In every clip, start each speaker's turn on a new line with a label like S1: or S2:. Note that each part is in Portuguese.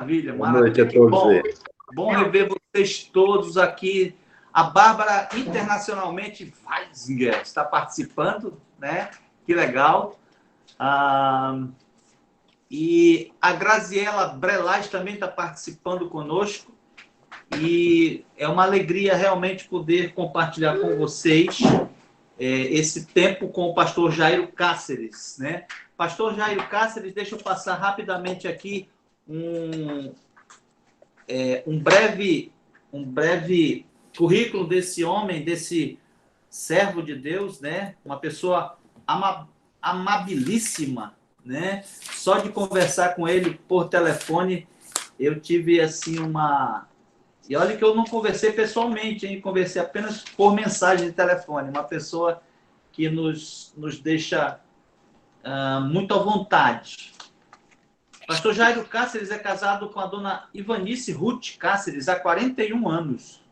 S1: Maravilha,
S2: Boa noite
S1: maravilha.
S2: a todos aí.
S1: Bom rever vocês todos aqui. A Bárbara, internacionalmente, Weisinger, está participando, né? Que legal. E a Graziela Brelaz também está participando conosco. E é uma alegria realmente poder compartilhar com vocês esse tempo com o pastor Jairo Cáceres, né? Pastor Jairo Cáceres, deixa eu passar rapidamente aqui um breve currículo desse homem, desse servo de Deus, né? Uma pessoa amabilíssima, né? Só de conversar com ele por telefone, eu tive assim E olha que eu não conversei pessoalmente, hein? Conversei apenas por mensagem de telefone. Uma pessoa que nos deixa muito à vontade. Pastor Jairo Cáceres é casado com a dona Ivanice Ruth Cáceres há 41 anos.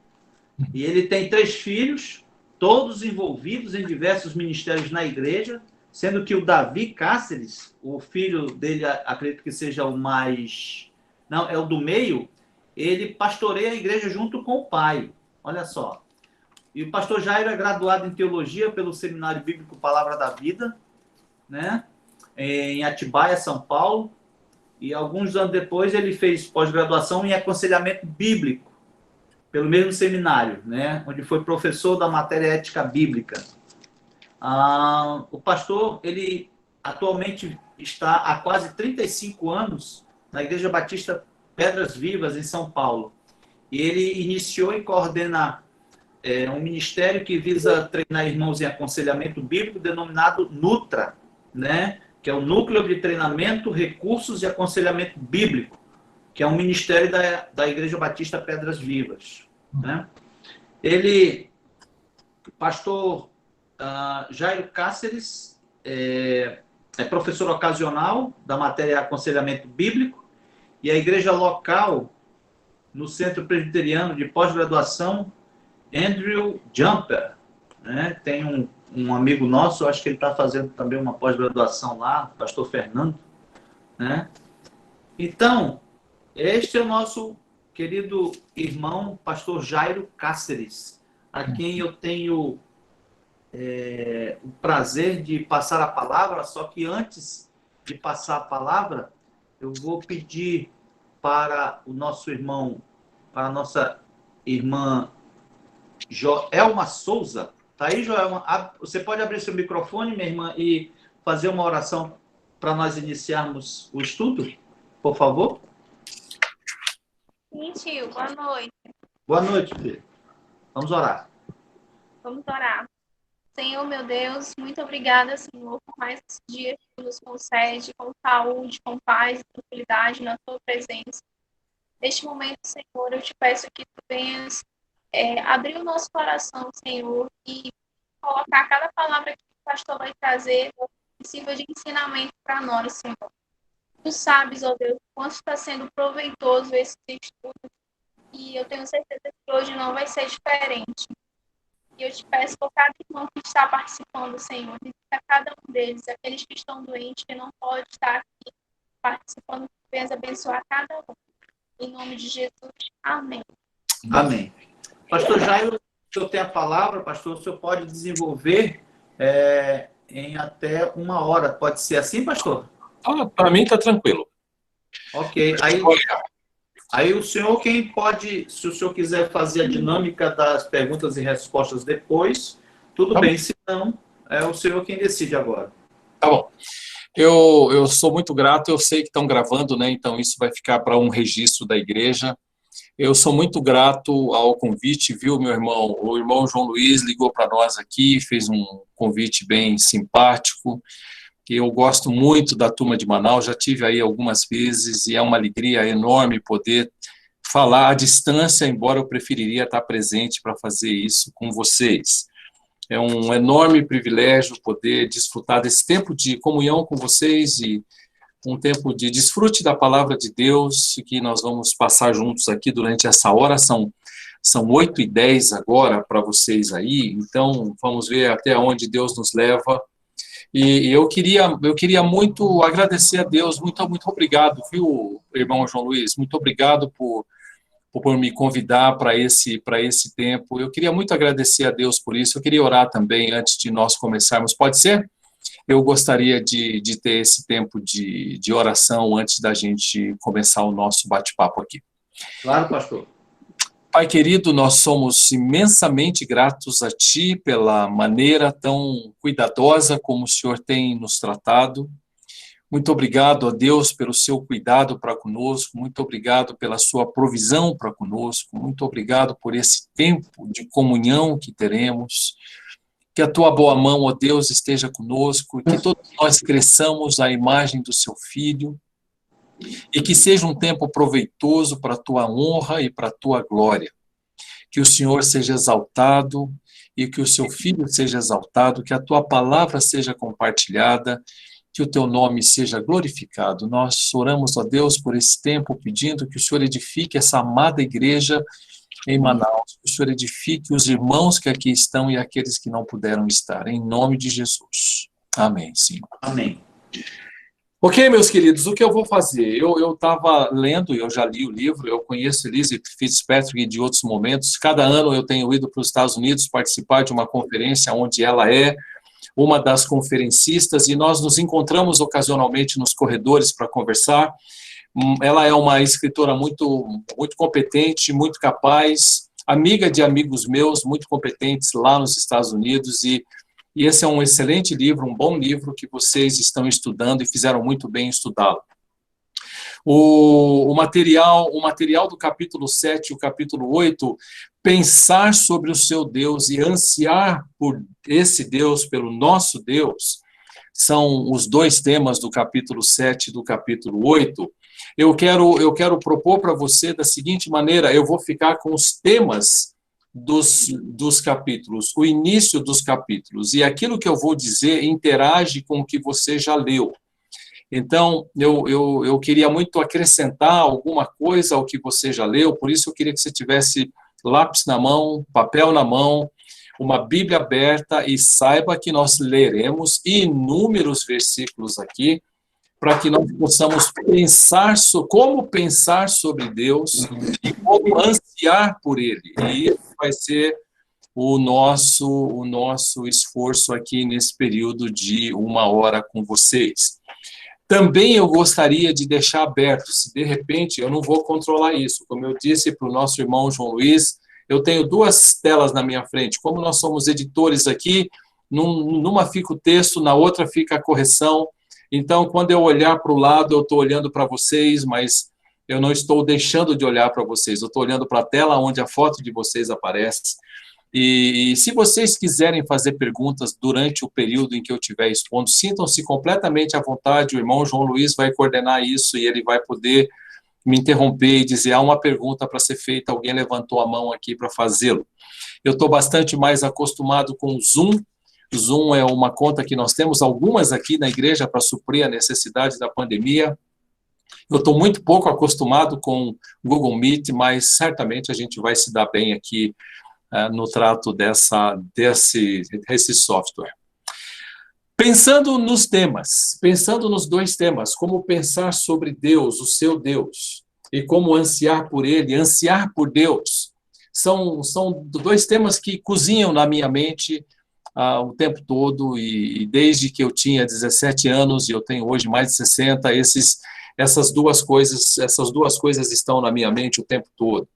S1: E ele tem 3 filhos, todos envolvidos em diversos ministérios na igreja, sendo que o Davi Cáceres, o filho dele, acredito que seja o mais... Não, é o do meio, ele pastoreia a igreja junto com o pai. Olha só. E o pastor Jairo é graduado em teologia pelo Seminário Bíblico Palavra da Vida, né? Em Atibaia, São Paulo. E alguns anos depois ele fez pós-graduação em aconselhamento bíblico, pelo mesmo seminário, né? Onde foi professor da matéria ética bíblica. O pastor, ele atualmente está há quase 35 anos na Igreja Batista Pedras Vivas, em São Paulo. E ele iniciou e coordena um ministério que visa treinar irmãos em aconselhamento bíblico, denominado NUTRA, né? Que é o Núcleo de Treinamento, Recursos e Aconselhamento Bíblico, que é um ministério da Igreja Batista Pedras Vivas, né? Ele, pastor Jairo Cáceres, é professor ocasional da matéria Aconselhamento Bíblico, e a igreja local, no Centro Presbiteriano de Pós-Graduação, Andrew Jumper, né? Tem um amigo nosso, acho que ele está fazendo também uma pós-graduação lá, pastor Fernando, né? Então, este é o nosso querido irmão, pastor Jairo Cáceres, a quem eu tenho o prazer de passar a palavra, só que antes de passar a palavra, eu vou pedir para o nosso irmão, para a nossa irmã Joelma Souza. Tá aí, Joelma? Você pode abrir seu microfone, minha irmã, e fazer uma oração para nós iniciarmos o estudo, por favor?
S3: Sim, tio. Boa noite.
S1: Boa noite, filho. Vamos orar.
S3: Vamos orar. Senhor, meu Deus, muito obrigada, Senhor, por mais esse dia que tu nos concede, com saúde, com paz e tranquilidade na tua presença. Neste momento, Senhor, eu te peço que tu venhas abrir o nosso coração, Senhor, e colocar cada palavra que o pastor vai trazer que sirva de ensinamento para nós, Senhor. Tu sabes, ó Deus, quanto está sendo proveitoso esse estudo, e eu tenho certeza que hoje não vai ser diferente. E eu te peço por cada irmão que está participando, Senhor, visita cada um deles, aqueles que estão doentes, que não podem estar aqui participando, que venhas abençoar cada um. Em nome de Jesus, amém.
S1: Amém. Pastor Jairo, o senhor tem a palavra, pastor, o senhor pode desenvolver em até 1 hora. Pode ser assim, pastor?
S4: Para mim está tranquilo.
S1: Ok. Aí o senhor, quem pode, se o senhor quiser fazer a dinâmica das perguntas e respostas depois, tudo
S4: Tá
S1: bem,
S4: bom.
S1: se não, é o senhor quem decide agora.
S4: Tá bom. Eu sou muito grato, eu sei que estão gravando, né? Então isso vai ficar para um registro da igreja. Eu sou muito grato ao convite, viu, meu irmão? O irmão João Luiz ligou para nós aqui, fez um convite bem simpático. Eu gosto muito da turma de Manaus, já tive aí algumas vezes e é uma alegria enorme poder falar à distância, embora eu preferiria estar presente para fazer isso com vocês. É um enorme privilégio poder desfrutar desse tempo de comunhão com vocês e um tempo de desfrute da palavra de Deus que nós vamos passar juntos aqui durante essa hora. São 8h10 agora para vocês aí, então vamos ver até onde Deus nos leva. E eu queria muito agradecer a Deus, muito obrigado, viu, irmão João Luiz? Muito obrigado por me convidar para esse tempo. Eu queria muito agradecer a Deus por isso. Eu queria orar também antes de nós começarmos. Pode ser? Eu gostaria de ter esse tempo de oração antes da gente começar o nosso bate-papo aqui.
S1: Claro, pastor.
S4: Pai querido, nós somos imensamente gratos a Ti pela maneira tão cuidadosa como o Senhor tem nos tratado. Muito obrigado a Deus pelo seu cuidado para conosco, muito obrigado pela sua provisão para conosco, muito obrigado por esse tempo de comunhão que teremos. Que a tua boa mão, ó Deus, esteja conosco, que todos nós cresçamos à imagem do seu Filho, e que seja um tempo proveitoso para a tua honra e para a tua glória. Que o Senhor seja exaltado e que o seu Filho seja exaltado, que a tua palavra seja compartilhada, que o teu nome seja glorificado. Nós oramos a Deus por esse tempo, pedindo que o Senhor edifique essa amada igreja em Manaus, que o Senhor edifique os irmãos que aqui estão e aqueles que não puderam estar, em nome de Jesus. Amém, Senhor.
S1: Amém.
S4: Ok, meus queridos, o que eu vou fazer? Eu estava lendo, eu já li o livro, eu conheço Elizabeth Fitzpatrick de outros momentos. Cada ano eu tenho ido para os Estados Unidos participar de uma conferência onde ela é uma das conferencistas, e nós nos encontramos ocasionalmente nos corredores para conversar. Ela é uma escritora muito competente, muito capaz, amiga de amigos meus, muito competentes lá nos Estados Unidos, e esse é um excelente livro, um bom livro que vocês estão estudando e fizeram muito bem em estudá-lo. O material do capítulo 7 e o capítulo 8, pensar sobre o seu Deus e ansiar por esse Deus, pelo nosso Deus, são os dois temas do capítulo 7 e do capítulo 8. Eu quero propor para você da seguinte maneira: eu vou ficar com os temas dos capítulos, o início dos capítulos, e aquilo que eu vou dizer interage com o que você já leu. Então, eu queria muito acrescentar alguma coisa ao que você já leu, por isso eu queria que você tivesse lápis na mão, papel na mão, uma Bíblia aberta, e saiba que nós leremos inúmeros versículos aqui, para que nós possamos como pensar sobre Deus e como ansiar por Ele. E isso vai ser o nosso esforço aqui nesse período de 1 hora com vocês. Também eu gostaria de deixar aberto, se de repente eu não vou controlar isso, como eu disse para o nosso irmão João Luiz, eu tenho duas telas na minha frente, como nós somos editores aqui, numa fica o texto, na outra fica a correção. Então, quando eu olhar para o lado, eu estou olhando para vocês, mas eu não estou deixando de olhar para vocês, eu estou olhando para a tela onde a foto de vocês aparece. E se vocês quiserem fazer perguntas durante o período em que eu estiver expondo, sintam-se completamente à vontade, o irmão João Luiz vai coordenar isso e ele vai poder me interromper e dizer: há uma pergunta para ser feita, alguém levantou a mão aqui para fazê-lo. Eu estou bastante mais acostumado com o Zoom. O Zoom é uma conta que nós temos algumas aqui na igreja para suprir a necessidade da pandemia. Eu estou muito pouco acostumado com Google Meet, mas certamente a gente vai se dar bem aqui no trato desse software. Pensando nos temas, pensando nos dois temas, como pensar sobre Deus, o seu Deus, e como ansiar por Ele, ansiar por Deus, são dois temas que cozinham na minha mente o tempo todo, e desde que eu tinha 17 anos, e eu tenho hoje mais de 60, essas duas coisas estão na minha mente o tempo todo.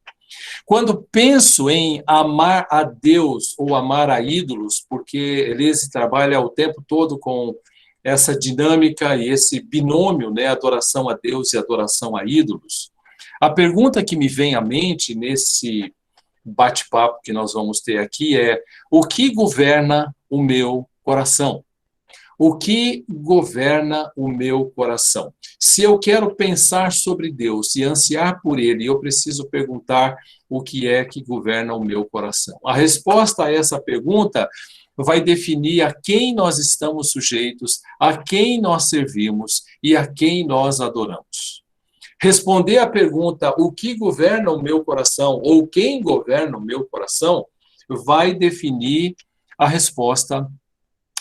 S4: Quando penso em amar a Deus ou amar a ídolos, porque Elise trabalha o tempo todo com essa dinâmica e esse binômio, né, adoração a Deus e adoração a ídolos, a pergunta que me vem à mente nesse bate-papo que nós vamos ter aqui é: o que governa o meu coração? O que governa o meu coração? Se eu quero pensar sobre Deus e ansiar por Ele, eu preciso perguntar o que é que governa o meu coração. A resposta a essa pergunta vai definir a quem nós estamos sujeitos, a quem nós servimos e a quem nós adoramos. Responder à pergunta: o que governa o meu coração, ou quem governa o meu coração, vai definir a resposta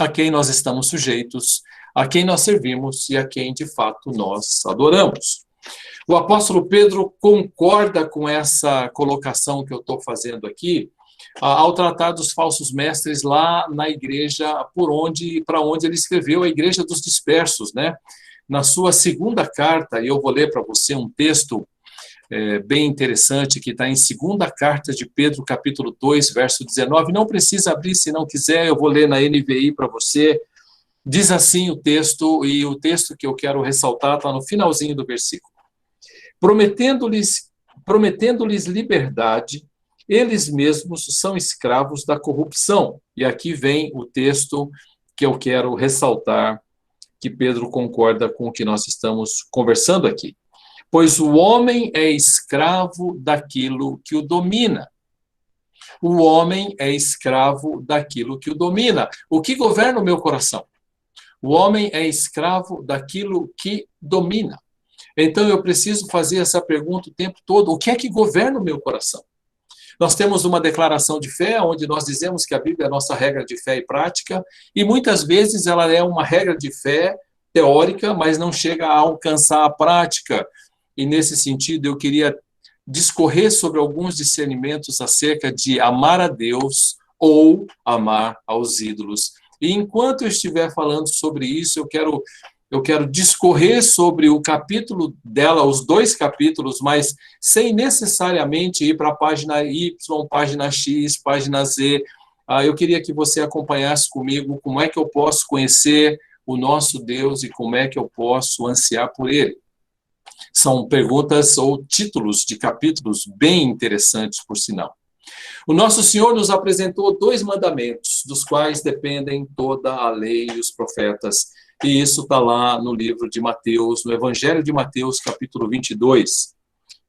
S4: a quem nós estamos sujeitos, a quem nós servimos e a quem, de fato, nós adoramos. O apóstolo Pedro concorda com essa colocação que eu estou fazendo aqui, ao tratar dos falsos mestres lá na igreja para onde ele escreveu, a igreja dos dispersos, né? Na sua segunda carta, e eu vou ler para você um texto bem interessante, que está em segunda carta de Pedro, capítulo 2, verso 19. Não precisa abrir se não quiser, eu vou ler na NVI para você. Diz assim o texto, e o texto que eu quero ressaltar está no finalzinho do versículo. Prometendo-lhes liberdade, eles mesmos são escravos da corrupção. E aqui vem o texto que eu quero ressaltar, que Pedro concorda com o que nós estamos conversando aqui. Pois o homem é escravo daquilo que o domina. O homem é escravo daquilo que o domina. O que governa o meu coração? O homem é escravo daquilo que domina. Então eu preciso fazer essa pergunta o tempo todo: o que é que governa o meu coração? Nós temos uma declaração de fé, onde nós dizemos que a Bíblia é a nossa regra de fé e prática, e muitas vezes ela é uma regra de fé teórica, mas não chega a alcançar a prática. E nesse sentido eu queria discorrer sobre alguns discernimentos acerca de amar a Deus ou amar aos ídolos. E enquanto eu estiver falando sobre isso, eu quero discorrer sobre o capítulo dela, os 2 capítulos, mas sem necessariamente ir para a página Y, página X, página Z. Eu queria que você acompanhasse comigo como é que eu posso conhecer o nosso Deus e como é que eu posso ansiar por Ele. São perguntas ou títulos de capítulos bem interessantes, por sinal. O nosso Senhor nos apresentou 2 mandamentos, dos quais dependem toda a lei e os profetas. E isso está lá no livro de Mateus, no Evangelho de Mateus, capítulo 22,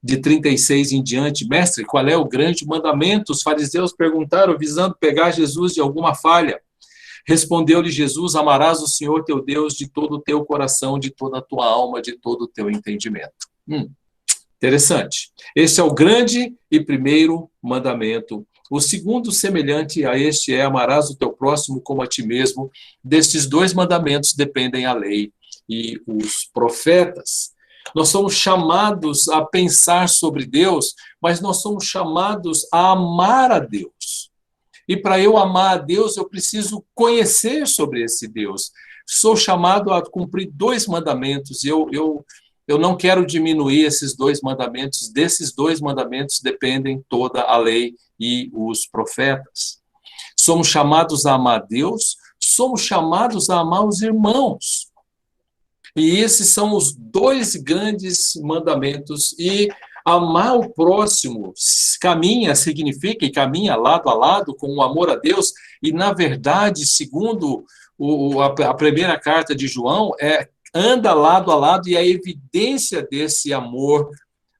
S4: de 36 em diante. Mestre, qual é o grande mandamento? Os fariseus perguntaram, visando pegar Jesus de alguma falha. Respondeu-lhe Jesus: amarás o Senhor teu Deus de todo o teu coração, de toda a tua alma, de todo o teu entendimento. Interessante. Esse é o grande e primeiro mandamento. O segundo, semelhante a este, é: amarás o teu próximo como a ti mesmo. Destes 2 mandamentos dependem a lei e os profetas. Nós somos chamados a pensar sobre Deus, mas nós somos chamados a amar a Deus. E para eu amar a Deus, eu preciso conhecer sobre esse Deus. Sou chamado a cumprir 2 mandamentos, e eu não quero diminuir esses 2 mandamentos. Desses 2 mandamentos dependem toda a lei e os profetas. Somos chamados a amar Deus, somos chamados a amar os irmãos. E esses são os 2 grandes mandamentos. E amar o próximo significa e caminha lado a lado com o amor a Deus. E, na verdade, segundo a primeira carta de João, anda lado a lado, e a evidência desse amor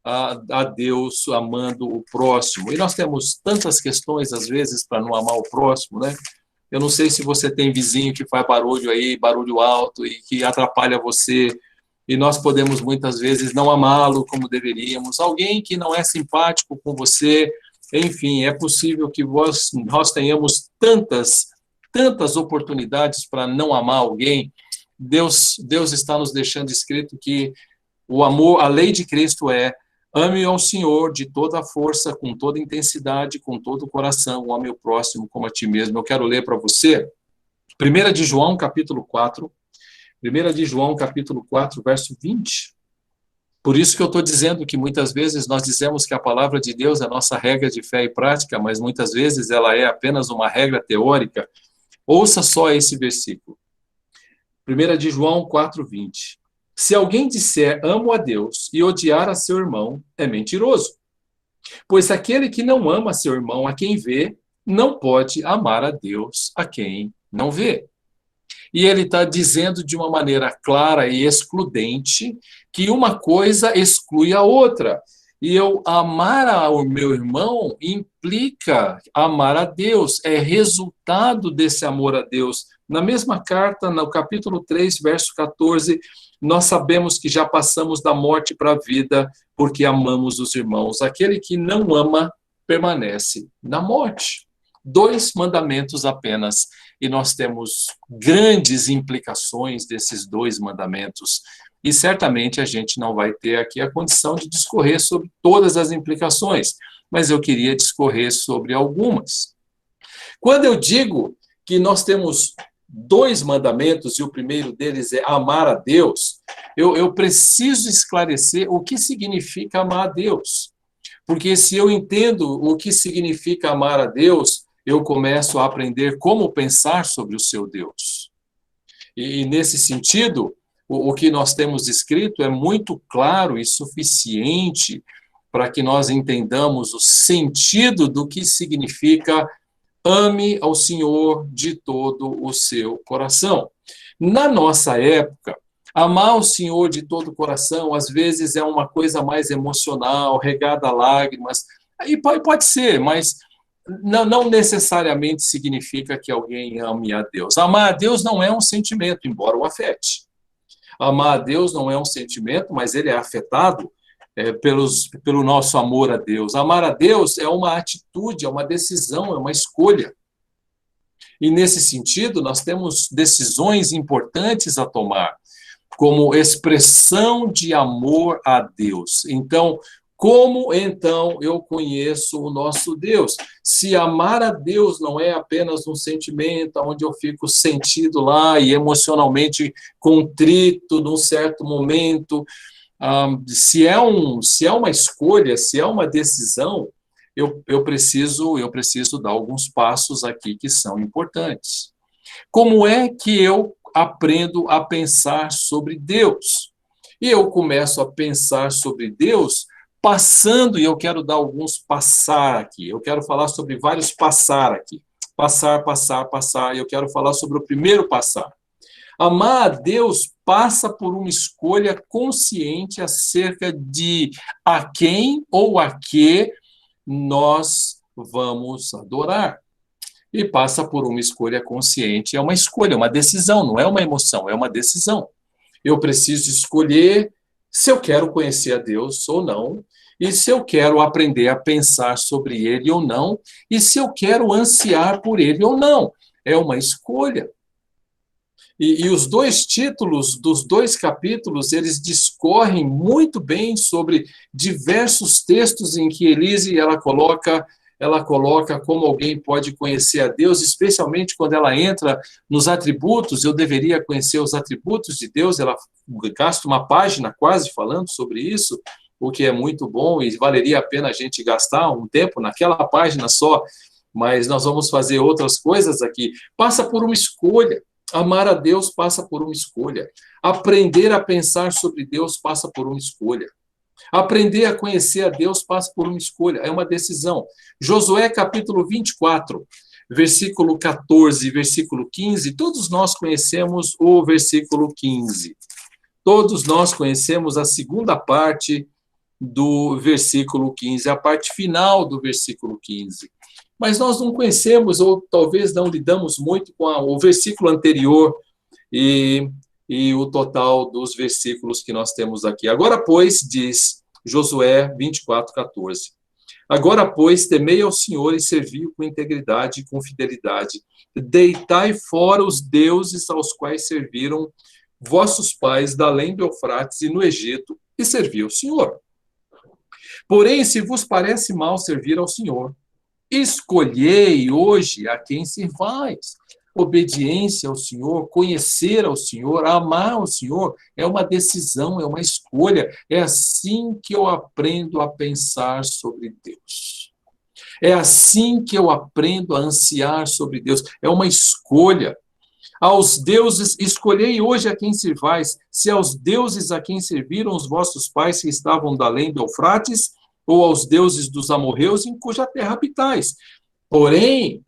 S4: a Deus, amando o próximo. E nós temos tantas questões, às vezes, para não amar o próximo, né? Eu não sei se você tem vizinho que faz barulho aí, barulho alto, e que atrapalha você, e nós podemos, muitas vezes, não amá-lo como deveríamos. Alguém que não é simpático com você, enfim, é possível que nós tenhamos tantas oportunidades para não amar alguém. Deus está nos deixando escrito que o amor, a lei de Cristo é: ame ao Senhor de toda a força, com toda a intensidade, com todo o coração, ame o próximo como a ti mesmo. Eu quero ler para você 1 de João, capítulo 4, 1 de João, capítulo 4, verso 20. Por isso que eu estou dizendo que muitas vezes nós dizemos que a palavra de Deus é a nossa regra de fé e prática, mas muitas vezes ela é apenas uma regra teórica. Ouça só esse versículo. 1 de João 4, 20. Se alguém disser amo a Deus e odiar a seu irmão, é mentiroso. Pois aquele que não ama seu irmão a quem vê, não pode amar a Deus a quem não vê. E ele está dizendo de uma maneira clara e excludente que uma coisa exclui a outra. E eu amar ao meu irmão implica amar a Deus, é resultado desse amor a Deus. Na mesma carta, no capítulo 3, verso 14, nós sabemos que já passamos da morte para a vida porque amamos os irmãos. Aquele que não ama permanece na morte. 2 mandamentos apenas. e nós temos grandes implicações desses 2 mandamentos. E certamente a gente não vai ter aqui a condição de discorrer sobre todas as implicações, mas eu queria discorrer sobre algumas. Quando eu digo que nós temos 2 mandamentos, e o primeiro deles é amar a Deus, eu preciso esclarecer o que significa amar a Deus. Porque se eu entendo o que significa amar a Deus, eu começo a aprender como pensar sobre o seu Deus. E nesse sentido, o que nós temos escrito é muito claro e suficiente para que nós entendamos o sentido do que significa ame ao Senhor de todo o seu coração. Na nossa época, amar o Senhor de todo o coração, às vezes, é uma coisa mais emocional, regada a lágrimas. E pode ser, mas não necessariamente significa que alguém ame a Deus. Amar a Deus não é um sentimento, embora o afete. Amar a Deus não é um sentimento, mas ele é afetado pelo nosso amor a Deus. Amar a Deus é uma atitude, é uma decisão, é uma escolha. E, nesse sentido, nós temos decisões importantes a tomar, como expressão de amor a Deus. Então, como então eu conheço o nosso Deus? Se amar a Deus não é apenas um sentimento onde eu fico sentido lá e emocionalmente contrito num certo momento, se é uma escolha, se é uma decisão, eu preciso dar alguns passos aqui que são importantes. Como é que eu aprendo a pensar sobre Deus? E eu começo a pensar sobre Deus passando, e eu quero dar alguns passar aqui. Eu quero falar sobre vários passar aqui. Passar, e eu quero falar sobre o primeiro passar. Amar a Deus passa por uma escolha consciente acerca de a quem ou a que nós vamos adorar. E passa por uma escolha consciente. É uma escolha, uma decisão, não é uma emoção, é uma decisão. Eu preciso escolher se eu quero conhecer a Deus ou não, e se eu quero aprender a pensar sobre Ele ou não, e se eu quero ansiar por Ele ou não. É uma escolha. E os 2 títulos dos 2 capítulos, eles discorrem muito bem sobre diversos textos em que Elise ela coloca como alguém pode conhecer a Deus, especialmente quando ela entra nos atributos. Eu deveria conhecer os atributos de Deus. Ela gasta uma página quase falando sobre isso, o que é muito bom, e valeria a pena a gente gastar um tempo naquela página só, mas nós vamos fazer outras coisas aqui. Passa por uma escolha. Amar a Deus passa por uma escolha. Aprender a pensar sobre Deus passa por uma escolha. Aprender a conhecer a Deus passa por uma escolha. É uma decisão. Josué capítulo 24, versículo 14 e versículo 15, todos nós conhecemos o versículo 15. Todos nós conhecemos a segunda parte do versículo 15, a parte final do versículo 15. Mas nós não conhecemos, ou talvez não lidamos muito com o versículo anterior e o total dos versículos que nós temos aqui. Agora, pois, diz Josué 24, 14. Agora, pois, temei ao Senhor e servi-o com integridade e com fidelidade. Deitai fora os deuses aos quais serviram vossos pais da além do Eufrates e no Egito, e servi ao Senhor. Porém, se vos parece mal servir ao Senhor, escolhei hoje a quem servais. Obediência ao Senhor, conhecer ao Senhor, amar ao Senhor, é uma decisão, é uma escolha. É assim que eu aprendo a pensar sobre Deus. É assim que eu aprendo a ansiar sobre Deus. É uma escolha. Aos deuses, escolhei hoje a quem servais, se aos deuses a quem serviram os vossos pais que estavam da além do Eufrates, ou aos deuses dos amorreus em cuja terra habitais. Porém,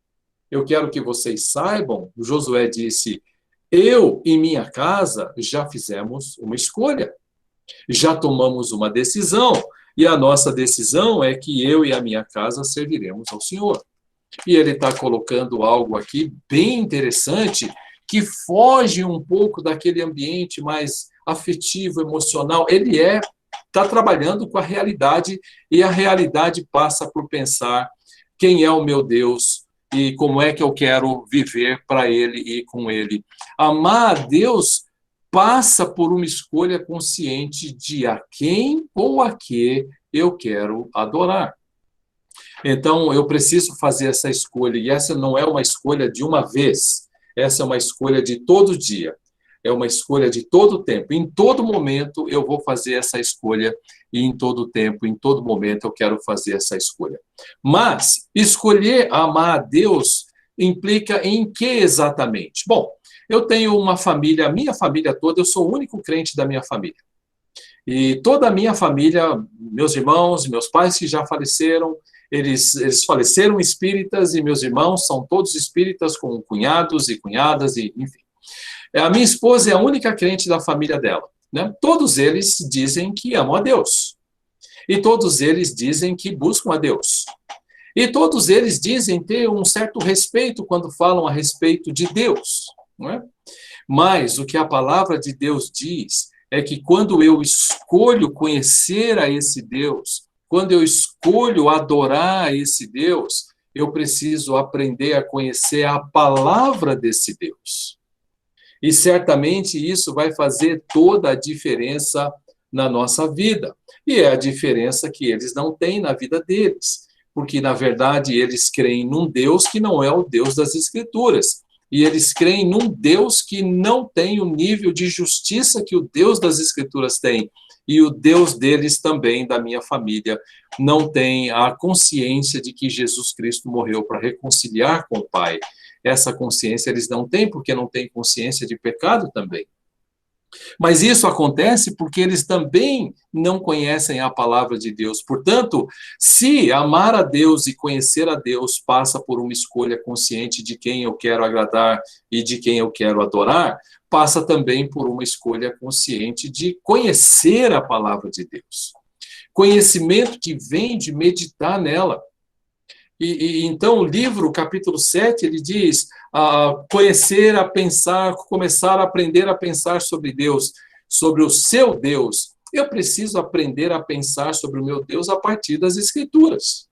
S4: eu quero que vocês saibam, Josué disse, eu e minha casa já fizemos uma escolha, já tomamos uma decisão, e a nossa decisão é que eu e a minha casa serviremos ao Senhor. E ele está colocando algo aqui bem interessante, que foge um pouco daquele ambiente mais afetivo, emocional. Ele está trabalhando com a realidade, e a realidade passa por pensar quem é o meu Deus e como é que eu quero viver para Ele e com Ele. Amar a Deus passa por uma escolha consciente de a quem ou a que eu quero adorar. Então, eu preciso fazer essa escolha, e essa não é uma escolha de uma vez, essa é uma escolha de todo dia, é uma escolha de todo tempo. Em todo momento eu vou fazer essa escolha, e em todo tempo, em todo momento eu quero fazer essa escolha. Mas, escolher amar a Deus implica em que exatamente? Bom, eu tenho uma família, a minha família toda, eu sou o único crente da minha família. E toda a minha família, meus irmãos, meus pais que já faleceram, eles faleceram espíritas, e meus irmãos são todos espíritas, com cunhados e cunhadas, e enfim. A minha esposa é a única crente da família dela, né? Todos eles dizem que amam a Deus. E todos eles dizem que buscam a Deus. E todos eles dizem ter um certo respeito quando falam a respeito de Deus, não é? Mas o que a palavra de Deus diz é que quando eu escolho conhecer a esse Deus, quando eu escolho adorar esse Deus, eu preciso aprender a conhecer a palavra desse Deus. E certamente isso vai fazer toda a diferença na nossa vida. E é a diferença que eles não têm na vida deles. Porque, na verdade, eles creem num Deus que não é o Deus das Escrituras. E eles creem num Deus que não tem o nível de justiça que o Deus das Escrituras tem. E o Deus deles também, da minha família, não tem a consciência de que Jesus Cristo morreu para reconciliar com o Pai. Essa consciência eles não têm, porque não têm consciência de pecado também. Mas isso acontece porque eles também não conhecem a palavra de Deus. Portanto, se amar a Deus e conhecer a Deus passa por uma escolha consciente de quem eu quero agradar e de quem eu quero adorar, passa também por uma escolha consciente de conhecer a palavra de Deus. Conhecimento que vem de meditar nela. Então, o livro, capítulo 7, ele diz, conhecer, a pensar, começar a aprender a pensar sobre Deus, sobre o seu Deus. Eu preciso aprender a pensar sobre o meu Deus a partir das Escrituras.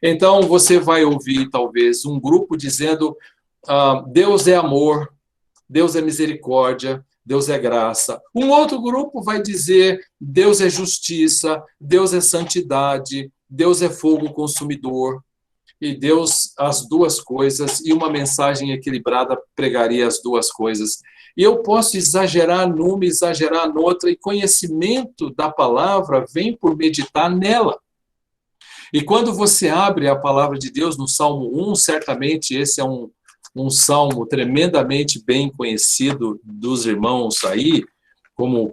S4: Então, você vai ouvir, talvez, um grupo dizendo, Deus é amor, Deus é misericórdia, Deus é graça. Um outro grupo vai dizer, Deus é justiça, Deus é santidade, Deus é fogo consumidor. E Deus, as duas coisas, e uma mensagem equilibrada pregaria as duas coisas. E eu posso exagerar numa, exagerar noutra, e conhecimento da palavra vem por meditar nela. E quando você abre a palavra de Deus no Salmo 1, certamente esse é um salmo tremendamente bem conhecido dos irmãos aí, como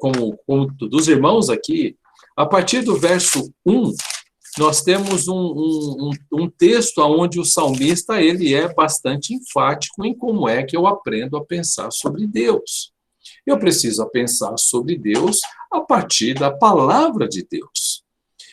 S4: dos irmãos aqui. A partir do verso 1, nós temos um texto onde o salmista ele é bastante enfático em como é que eu aprendo a pensar sobre Deus. Eu preciso pensar sobre Deus a partir da palavra de Deus.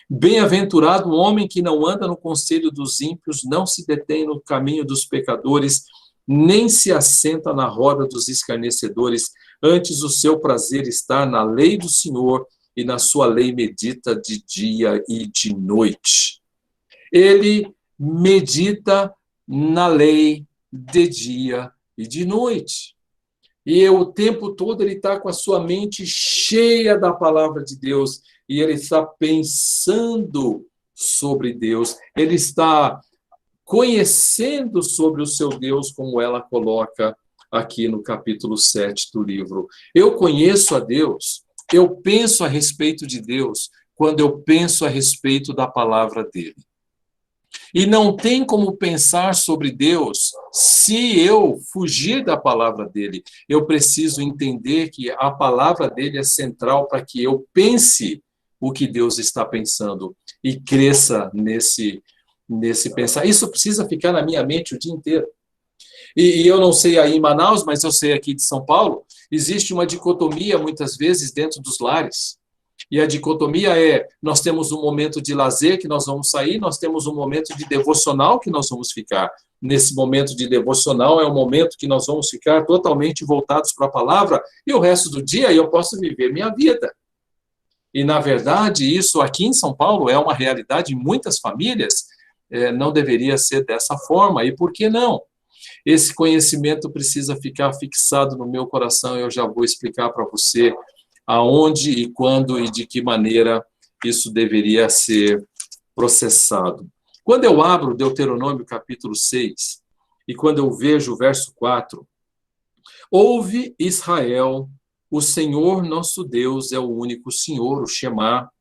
S4: Bem-aventurado o homem que não anda no conselho dos ímpios, não se detém no caminho dos pecadores, nem se assenta na roda dos escarnecedores, antes o seu prazer está na lei do Senhor, e na sua lei medita de dia e de noite. Ele medita na lei de dia e de noite. E o tempo todo ele está com a sua mente cheia da palavra de Deus, e ele está pensando sobre Deus, ele está conhecendo sobre o seu Deus, como ela coloca aqui no capítulo 7 do livro. Eu conheço a Deus, eu penso a respeito de Deus quando eu penso a respeito da palavra dele. E não tem como pensar sobre Deus se eu fugir da palavra dele. Eu preciso entender que a palavra dele é central para que eu pense o que Deus está pensando e cresça nesse pensar. Isso precisa ficar na minha mente o dia inteiro. E eu não sei aí em Manaus, mas eu sei aqui de São Paulo, existe uma dicotomia, muitas vezes, dentro dos lares. E a dicotomia é, nós temos um momento de lazer que nós vamos sair, nós temos um momento de devocional que nós vamos ficar. Nesse momento de devocional é o momento que nós vamos ficar totalmente voltados para a palavra, e o resto do dia eu posso viver minha vida. E, na verdade, isso aqui em São Paulo é uma realidade em muitas famílias, não deveria ser dessa forma. E por que não? Esse conhecimento precisa ficar fixado no meu coração. Eu já vou explicar para você aonde e quando e de que maneira isso deveria ser processado. Quando eu abro Deuteronômio capítulo 6, e quando eu vejo o verso 4, ouve Israel, o Senhor nosso Deus é o único Senhor, o Shema.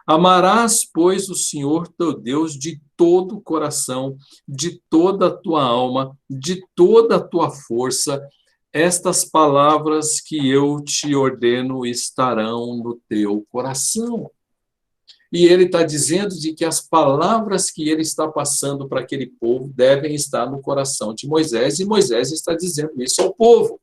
S4: Amarás, pois, o Senhor teu Deus de todo o coração, de toda a tua alma, de toda a tua força. Estas palavras que eu te ordeno estarão no teu coração. E ele está dizendo de que as palavras que ele está passando para aquele povo devem estar no coração de Moisés, e Moisés está dizendo isso ao povo.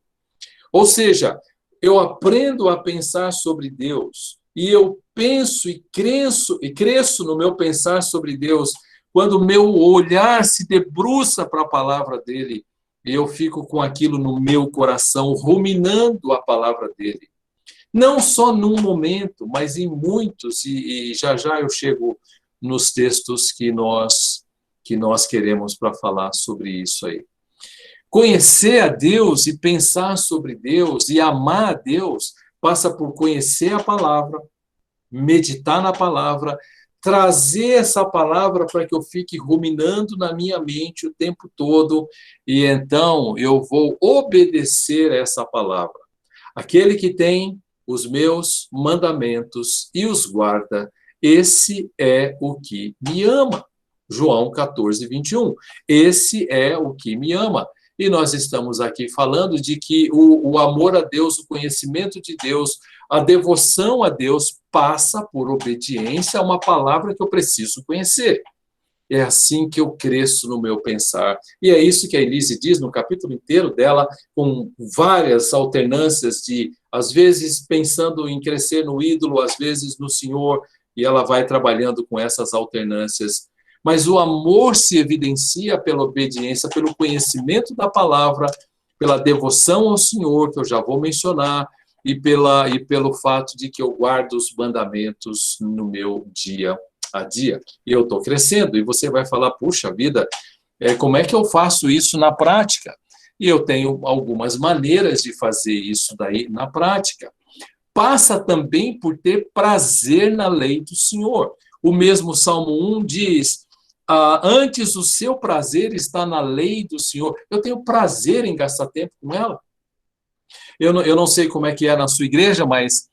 S4: Ou seja, eu aprendo a pensar sobre Deus, e eu penso e cresço no meu pensar sobre Deus, quando o meu olhar se debruça para a palavra dele, e eu fico com aquilo no meu coração, ruminando a palavra dele. Não só num momento, mas em muitos, e já já eu chego nos textos que nós queremos para falar sobre isso aí. Conhecer a Deus e pensar sobre Deus e amar a Deus passa por conhecer a palavra, meditar na palavra, trazer essa palavra para que eu fique ruminando na minha mente o tempo todo, e então eu vou obedecer essa palavra. Aquele que tem os meus mandamentos e os guarda, esse é o que me ama. João 14, 21. Esse é o que me ama. E nós estamos aqui falando de que o amor a Deus, o conhecimento de Deus, a devoção a Deus passa por obediência a uma palavra que eu preciso conhecer. É assim que eu cresço no meu pensar. E é isso que a Elise diz no capítulo inteiro dela, com várias alternâncias de, às vezes, pensando em crescer no ídolo, às vezes no Senhor, e ela vai trabalhando com essas alternâncias. Mas o amor se evidencia pela obediência, pelo conhecimento da palavra, pela devoção ao Senhor, que eu já vou mencionar, e pelo fato de que eu guardo os mandamentos no meu dia a dia. E eu estou crescendo, e você vai falar, puxa vida, como é que eu faço isso na prática? E eu tenho algumas maneiras de fazer isso daí na prática. Passa também por ter prazer na lei do Senhor. O mesmo Salmo 1 diz, antes o seu prazer está na lei do Senhor. Eu tenho prazer em gastar tempo com ela. Eu não sei como é que é na sua igreja, mas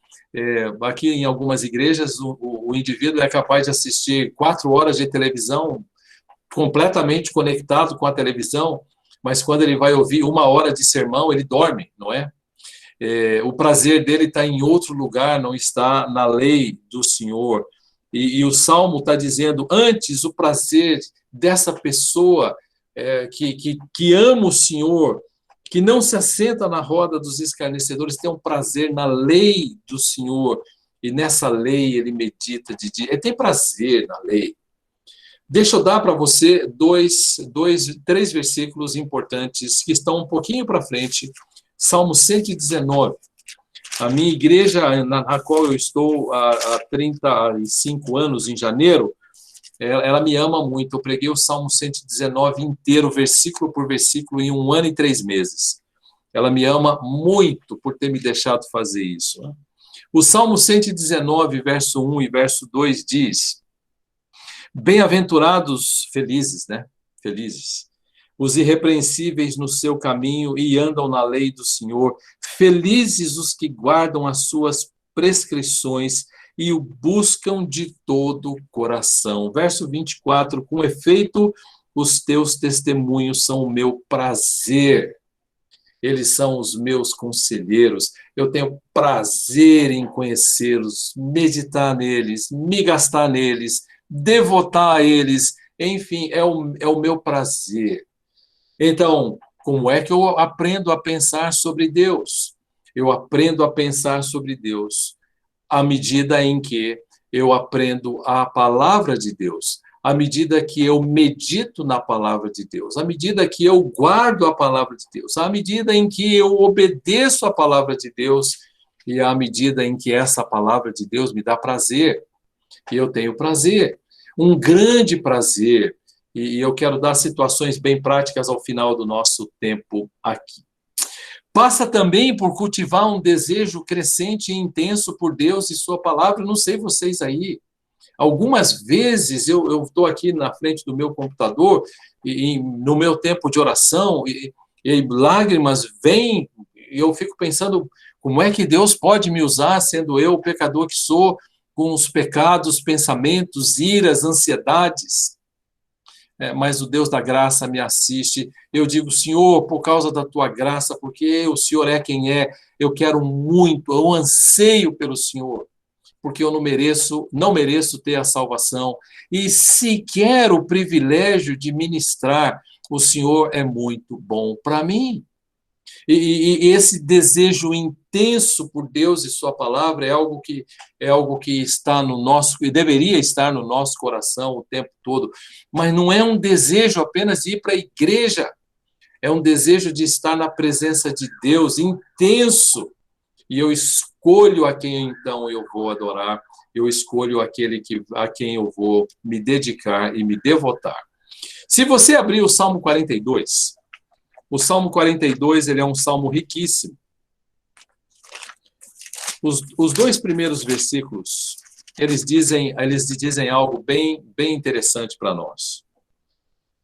S4: aqui em algumas igrejas o indivíduo é capaz de assistir 4 horas de televisão completamente conectado com a televisão, mas quando ele vai ouvir 1 hora de sermão, ele dorme, não é? O prazer dele está em outro lugar, não está na lei do Senhor. E o Salmo está dizendo, antes o prazer dessa pessoa que ama o Senhor, que não se assenta na roda dos escarnecedores, tem um prazer na lei do Senhor, e nessa lei ele medita de dia. Ele tem prazer na lei. Deixa eu dar para você 3 versículos importantes que estão um pouquinho para frente. Salmo 119. A minha igreja, na qual eu estou há 35 anos, em janeiro, ela me ama muito. Eu preguei o Salmo 119 inteiro, versículo por versículo, em 1 ano e 3 meses. Ela me ama muito por ter me deixado fazer isso. O Salmo 119, verso 1 e verso 2 diz, bem-aventurados, felizes, né? Felizes, os irrepreensíveis no seu caminho e andam na lei do Senhor. Felizes os que guardam as suas prescrições e o buscam de todo o coração. Verso 24, com efeito, os teus testemunhos são o meu prazer. Eles são os meus conselheiros. Eu tenho prazer em conhecê-los, meditar neles, me gastar neles, devotar a eles. Enfim, é o meu prazer. Então, como é que eu aprendo a pensar sobre Deus? Eu aprendo a pensar sobre Deus à medida em que eu aprendo a palavra de Deus, à medida que eu medito na palavra de Deus, à medida que eu guardo a palavra de Deus, à medida em que eu obedeço a palavra de Deus e à medida em que essa palavra de Deus me dá prazer. E eu tenho prazer, um grande prazer E eu quero dar situações bem práticas ao final do nosso tempo aqui. Passa também por cultivar um desejo crescente e intenso por Deus e sua palavra. Não sei vocês aí. Algumas vezes eu estou aqui na frente do meu computador e no meu tempo de oração e lágrimas vêm e eu fico pensando como é que Deus pode me usar, sendo eu o pecador que sou, com os pecados, pensamentos, iras, ansiedades. Mas o Deus da graça me assiste. Eu digo, Senhor, por causa da tua graça, porque o Senhor é quem é, eu quero muito, eu anseio pelo Senhor, porque eu não mereço ter a salvação, e se quero o privilégio de ministrar, o Senhor é muito bom para mim. E esse desejo intenso por Deus e sua palavra é algo que está no nosso, e deveria estar no nosso coração o tempo todo, mas não é um desejo apenas de ir para a igreja, é um desejo de estar na presença de Deus, intenso, e eu escolho a quem então eu vou adorar, eu escolho aquele a quem eu vou me dedicar e me devotar. Se você abrir o Salmo 42, o Salmo 42, ele é um salmo riquíssimo. Os dois primeiros versículos, eles dizem algo bem interessante para nós.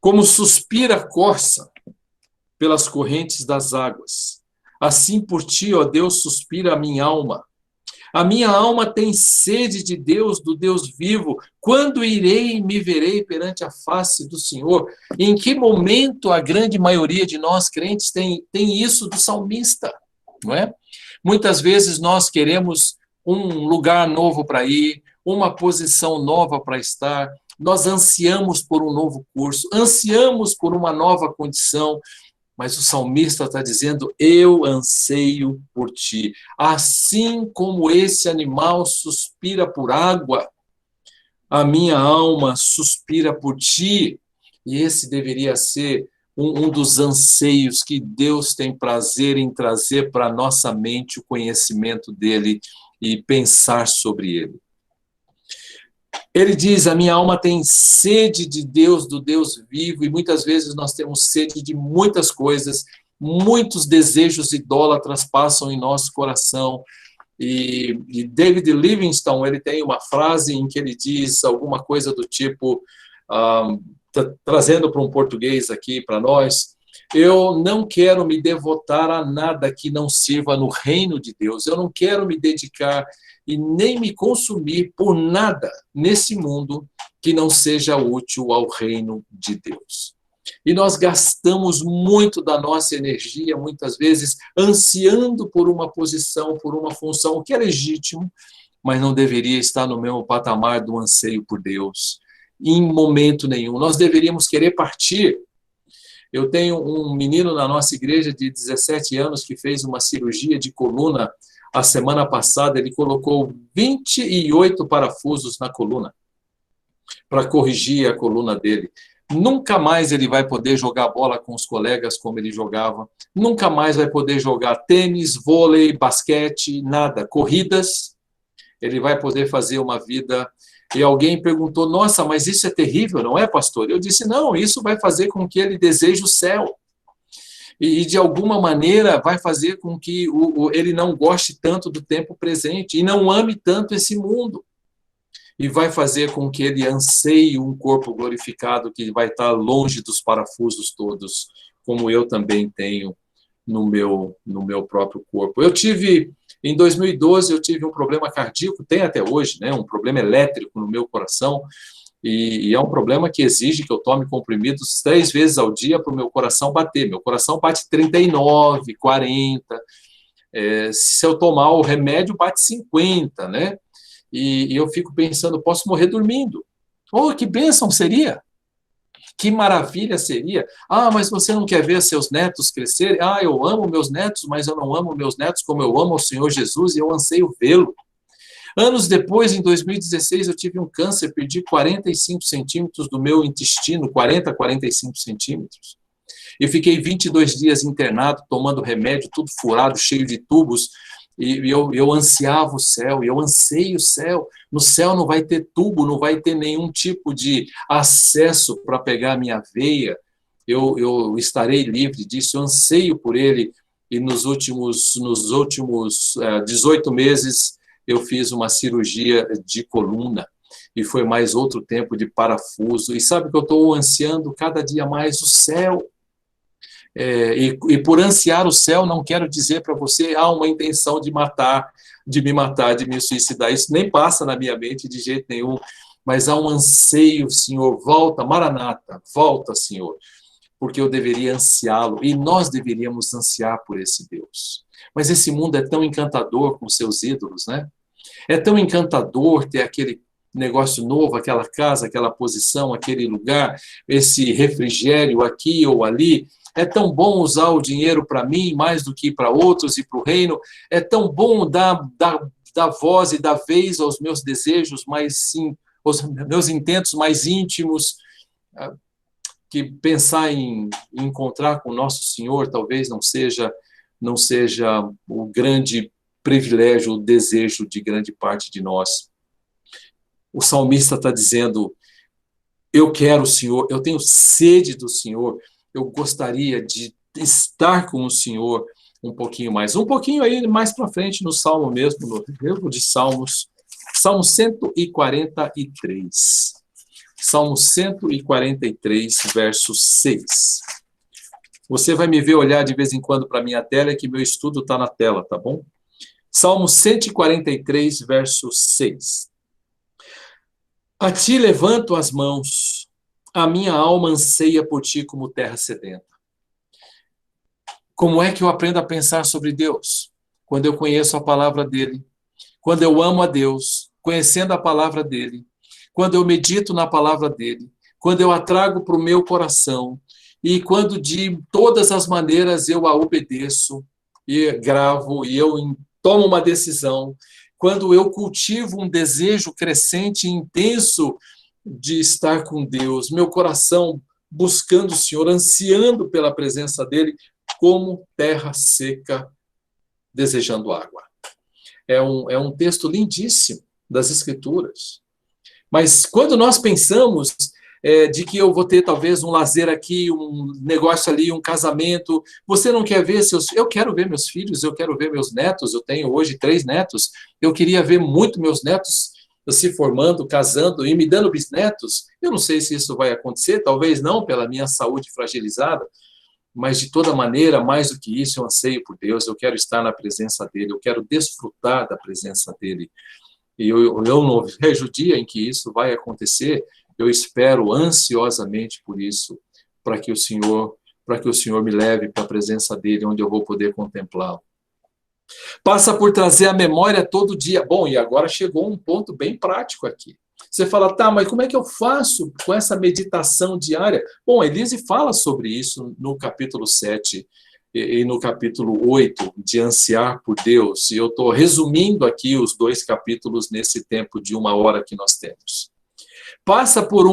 S4: Como suspira a corça pelas correntes das águas, assim por ti, ó Deus, suspira a minha alma. A minha alma tem sede de Deus, do Deus vivo. Quando irei e me verei perante a face do Senhor? Em que momento a grande maioria de nós crentes tem isso do salmista? Não é? Muitas vezes nós queremos um lugar novo para ir, uma posição nova para estar, nós ansiamos por um novo curso, ansiamos por uma nova condição, mas o salmista está dizendo, eu anseio por ti. Assim como esse animal suspira por água, a minha alma suspira por ti. E esse deveria ser um dos anseios que Deus tem prazer em trazer para a nossa mente o conhecimento dele e pensar sobre ele. Ele diz, a minha alma tem sede de Deus, do Deus vivo, e muitas vezes nós temos sede de muitas coisas, muitos desejos idólatras passam em nosso coração, e David Livingstone, ele tem uma frase em que ele diz alguma coisa do tipo, trazendo para um português aqui para nós, eu não quero me devotar a nada que não sirva no reino de Deus, eu não quero me dedicar e nem me consumir por nada nesse mundo que não seja útil ao reino de Deus. E nós gastamos muito da nossa energia, muitas vezes, ansiando por uma posição, por uma função, o que é legítimo, mas não deveria estar no mesmo patamar do anseio por Deus, em momento nenhum. Nós deveríamos querer partir. Eu tenho um menino na nossa igreja de 17 anos que fez uma cirurgia de coluna. A semana passada, ele colocou 28 parafusos na coluna para corrigir a coluna dele. Nunca mais ele vai poder jogar bola com os colegas como ele jogava. Nunca mais vai poder jogar tênis, vôlei, basquete, nada. Corridas, ele vai poder fazer uma vida. E alguém perguntou, nossa, mas isso é terrível, não é, pastor? Eu disse, não, isso vai fazer com que ele deseje o céu. E, de alguma maneira, vai fazer com que ele não goste tanto do tempo presente e não ame tanto esse mundo. E vai fazer com que ele anseie um corpo glorificado que vai estar longe dos parafusos todos, como eu também tenho no meu próprio corpo. Em 2012, eu tive um problema cardíaco, tem até hoje, né, um problema elétrico no meu coração, e é um problema que exige que eu tome comprimidos 3 vezes ao dia para o meu coração bater. Meu coração bate 39, 40. Se eu tomar o remédio, bate 50, né? E eu fico pensando, posso morrer dormindo. Oh, que bênção seria! Que maravilha seria! Ah, mas você não quer ver seus netos crescerem? Ah, eu amo meus netos, mas eu não amo meus netos como eu amo o Senhor Jesus e eu anseio vê-lo. Anos depois, em 2016, eu tive um câncer, perdi 45 centímetros do meu intestino, 45 centímetros. E fiquei 22 dias internado, tomando remédio, tudo furado, cheio de tubos. E eu ansiava o céu, e eu anseio o céu. No céu não vai ter tubo, não vai ter nenhum tipo de acesso para pegar a minha veia. Eu estarei livre disso, eu anseio por ele. E nos últimos 18 meses, eu fiz uma cirurgia de coluna. E foi mais outro tempo de parafuso. E sabe que eu estou ansiando cada dia mais o céu. E por ansiar o céu, não quero dizer para você, há uma intenção de me matar, de me suicidar. Isso nem passa na minha mente de jeito nenhum. Mas há um anseio, Senhor, volta, Maranata, volta, Senhor. Porque eu deveria ansiá-lo, e nós deveríamos ansiar por esse Deus. Mas esse mundo é tão encantador com seus ídolos, né? É tão encantador ter aquele negócio novo, aquela casa, aquela posição, aquele lugar, esse refrigério aqui ou ali. É tão bom usar o dinheiro para mim mais do que para outros e para o reino. É tão bom dar voz e dar vez aos meus desejos mais, sim, aos meus intentos mais íntimos, que pensar em encontrar com o nosso Senhor talvez não seja o grande privilégio, o desejo de grande parte de nós. O salmista está dizendo, eu quero o Senhor, eu tenho sede do Senhor, eu gostaria de estar com o Senhor um pouquinho mais. Um pouquinho aí mais para frente no Salmo mesmo, no livro de Salmos, Salmo 143. Salmo 143, verso 6. Você vai me ver olhar de vez em quando para a minha tela, é que meu estudo está na tela, tá bom? Salmo 143, verso 6. A ti levanto as mãos, a minha alma anseia por ti como terra sedenta. Como é que eu aprendo a pensar sobre Deus? Quando eu conheço a palavra dele, quando eu amo a Deus, conhecendo a palavra dele, quando eu medito na palavra dele, quando eu a trago para o meu coração, e quando de todas as maneiras eu a obedeço, e gravo, e eu tomo uma decisão, quando eu cultivo um desejo crescente e intenso de estar com Deus, meu coração buscando o Senhor, ansiando pela presença dele, como terra seca, desejando água. É um texto lindíssimo das Escrituras. Mas quando nós pensamos de que eu vou ter talvez um lazer aqui, um negócio ali, um casamento, você não quer ver seus... Eu quero ver meus filhos, eu quero ver meus netos, eu tenho hoje 3 netos, eu queria ver muito meus netos se formando, casando e me dando bisnetos. Eu não sei se isso vai acontecer, talvez não, pela minha saúde fragilizada, mas de toda maneira, mais do que isso, eu anseio por Deus, eu quero estar na presença dele, eu quero desfrutar da presença dele. E eu não vejo o dia em que isso vai acontecer, eu espero ansiosamente por isso, para que o Senhor me leve para a presença dele, onde eu vou poder contemplá-lo. Passa por trazer a memória todo dia. Bom, e agora chegou um ponto bem prático aqui. Você fala, tá, mas como é que eu faço com essa meditação diária? Bom, a Elise fala sobre isso no capítulo 7 e no capítulo 8, de ansiar por Deus. E eu estou resumindo aqui os 2 capítulos nesse tempo de 1 hora que nós temos. Passa por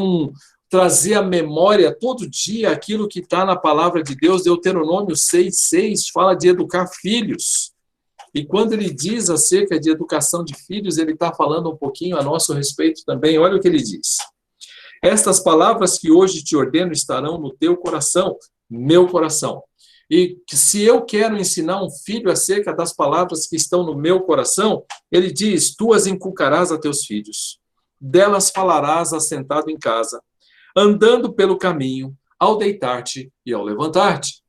S4: trazer à memória todo dia aquilo que está na palavra de Deus. Deuteronômio 6:6 fala de educar filhos. E quando ele diz acerca de educação de filhos, ele está falando um pouquinho a nosso respeito também. Olha o que ele diz. Estas palavras que hoje te ordeno estarão no teu coração, meu coração. E se eu quero ensinar um filho acerca das palavras que estão no meu coração, ele diz, tu as inculcarás a teus filhos. Delas falarás assentado em casa, andando pelo caminho, ao deitar-te e ao levantar-te.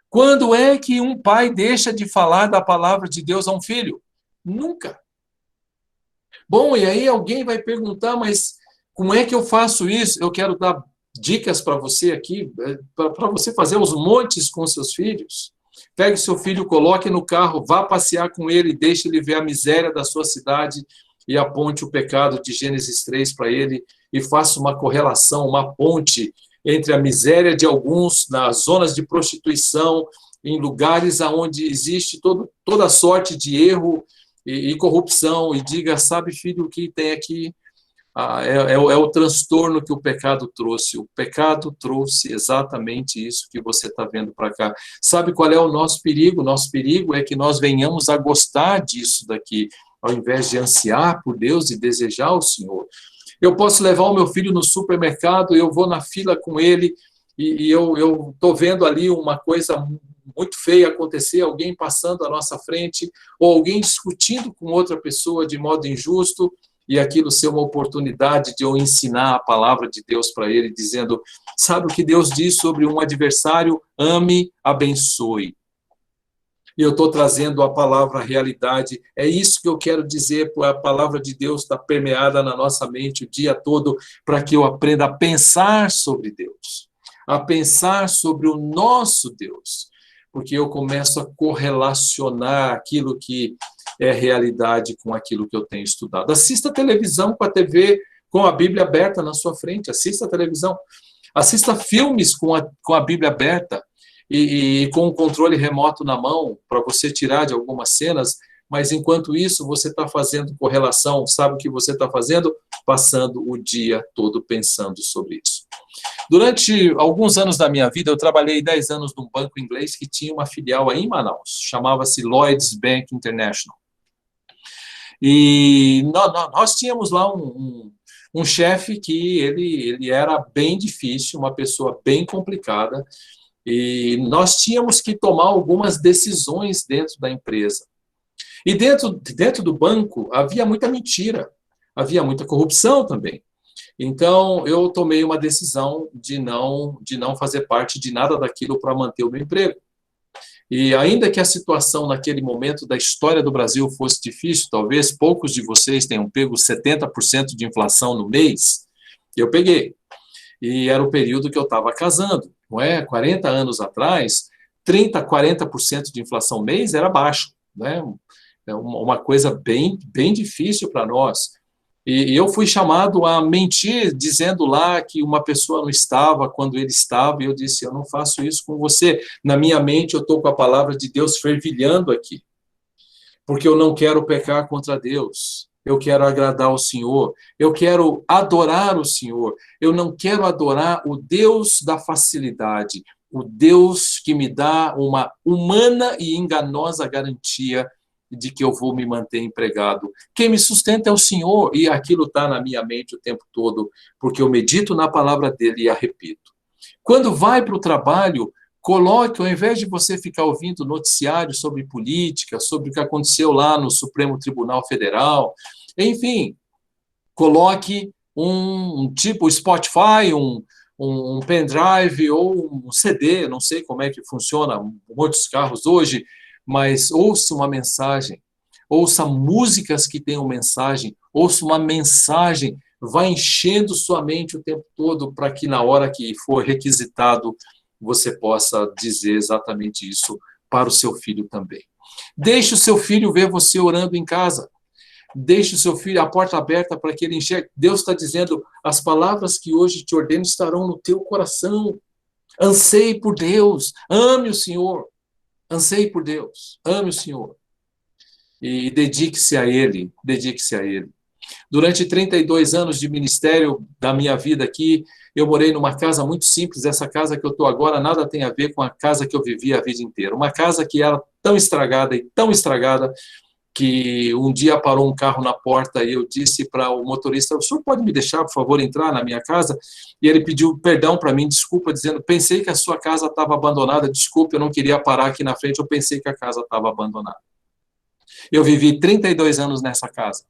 S4: Quando é que um pai deixa de falar da palavra de Deus a um filho? Nunca. Bom, e aí alguém vai perguntar, mas como é que eu faço isso? Eu quero dar dicas para você aqui, para você fazer os montes com seus filhos. Pegue seu filho, coloque no carro, vá passear com ele, deixe ele ver a miséria da sua cidade e aponte o pecado de Gênesis 3 para ele e faça uma correlação, uma ponte entre a miséria de alguns nas zonas de prostituição, em lugares onde existe toda sorte de erro e corrupção, e diga, sabe, filho, o que tem aqui? É o transtorno que o pecado trouxe. O pecado trouxe exatamente isso que você está vendo para cá. Sabe qual é o nosso perigo? O nosso perigo é que nós venhamos a gostar disso daqui, ao invés de ansiar por Deus e desejar o Senhor. Eu posso levar o meu filho no supermercado, eu vou na fila com ele, e eu estou vendo ali uma coisa muito feia acontecer, alguém passando à nossa frente, ou alguém discutindo com outra pessoa de modo injusto, e aquilo ser uma oportunidade de eu ensinar a palavra de Deus para ele, dizendo, sabe o que Deus diz sobre um adversário? Ame, abençoe. E eu estou trazendo a palavra realidade. É isso que eu quero dizer, a palavra de Deus está permeada na nossa mente o dia todo, para que eu aprenda a pensar sobre Deus, a pensar sobre o nosso Deus, porque eu começo a correlacionar aquilo que é realidade com aquilo que eu tenho estudado. Assista televisão com a TV, com a Bíblia aberta na sua frente, assista televisão, assista filmes com a Bíblia aberta, e com o controle remoto na mão, para você tirar de algumas cenas, mas enquanto isso você está fazendo correlação, sabe o que você está fazendo? Passando o dia todo pensando sobre isso. Durante alguns anos da minha vida, eu trabalhei 10 anos num banco inglês que tinha uma filial aí em Manaus, chamava-se Lloyds Bank International. E nós tínhamos lá um chefe que ele era bem difícil, uma pessoa bem complicada, e nós tínhamos que tomar algumas decisões dentro da empresa. E dentro do banco havia muita mentira, havia muita corrupção também. Então, eu tomei uma decisão de não fazer parte de nada daquilo para manter o meu emprego. E ainda que a situação naquele momento da história do Brasil fosse difícil, talvez poucos de vocês tenham pego 70% de inflação no mês, eu peguei. E era o período que eu estava casando, não é? 40 anos atrás, 30%, 40% de inflação mês era baixo, né? É uma coisa bem difícil para nós. E eu fui chamado a mentir, dizendo lá que uma pessoa não estava quando ele estava, e eu disse, eu não faço isso com você. Na minha mente, eu estou com a palavra de Deus fervilhando aqui, porque eu não quero pecar contra Deus. Eu quero agradar o Senhor, eu quero adorar o Senhor, eu não quero adorar o Deus da facilidade, o Deus que me dá uma humana e enganosa garantia de que eu vou me manter empregado. Quem me sustenta é o Senhor, e aquilo está na minha mente o tempo todo, porque eu medito na palavra dele e a repito. Quando vai para o trabalho, coloque, ao invés de você ficar ouvindo noticiários sobre política, sobre o que aconteceu lá no Supremo Tribunal Federal, enfim, coloque um tipo Spotify, um pendrive ou um CD, não sei como é que funciona muitos carros hoje, mas ouça uma mensagem, ouça músicas que tenham mensagem, ouça uma mensagem, vai enchendo sua mente o tempo todo para que na hora que for requisitado você possa dizer exatamente isso para o seu filho também. Deixe o seu filho ver você orando em casa. Deixe o seu filho, a porta aberta para que ele enxergue. Deus está dizendo, as palavras que hoje te ordeno estarão no teu coração. Anseie por Deus, ame o Senhor. Anseie por Deus, ame o Senhor. E dedique-se a Ele, dedique-se a Ele. Durante 32 anos de ministério da minha vida aqui, eu morei numa casa muito simples. Essa casa que eu estou agora nada tem a ver com a casa que eu vivi a vida inteira. Uma casa que era tão estragada, que um dia parou um carro na porta e eu disse para o motorista, o senhor pode me deixar, por favor, entrar na minha casa? E ele pediu perdão para mim, desculpa, dizendo, pensei que a sua casa estava abandonada, desculpe, eu não queria parar aqui na frente, eu pensei que a casa estava abandonada. Eu vivi 32 anos nessa casa.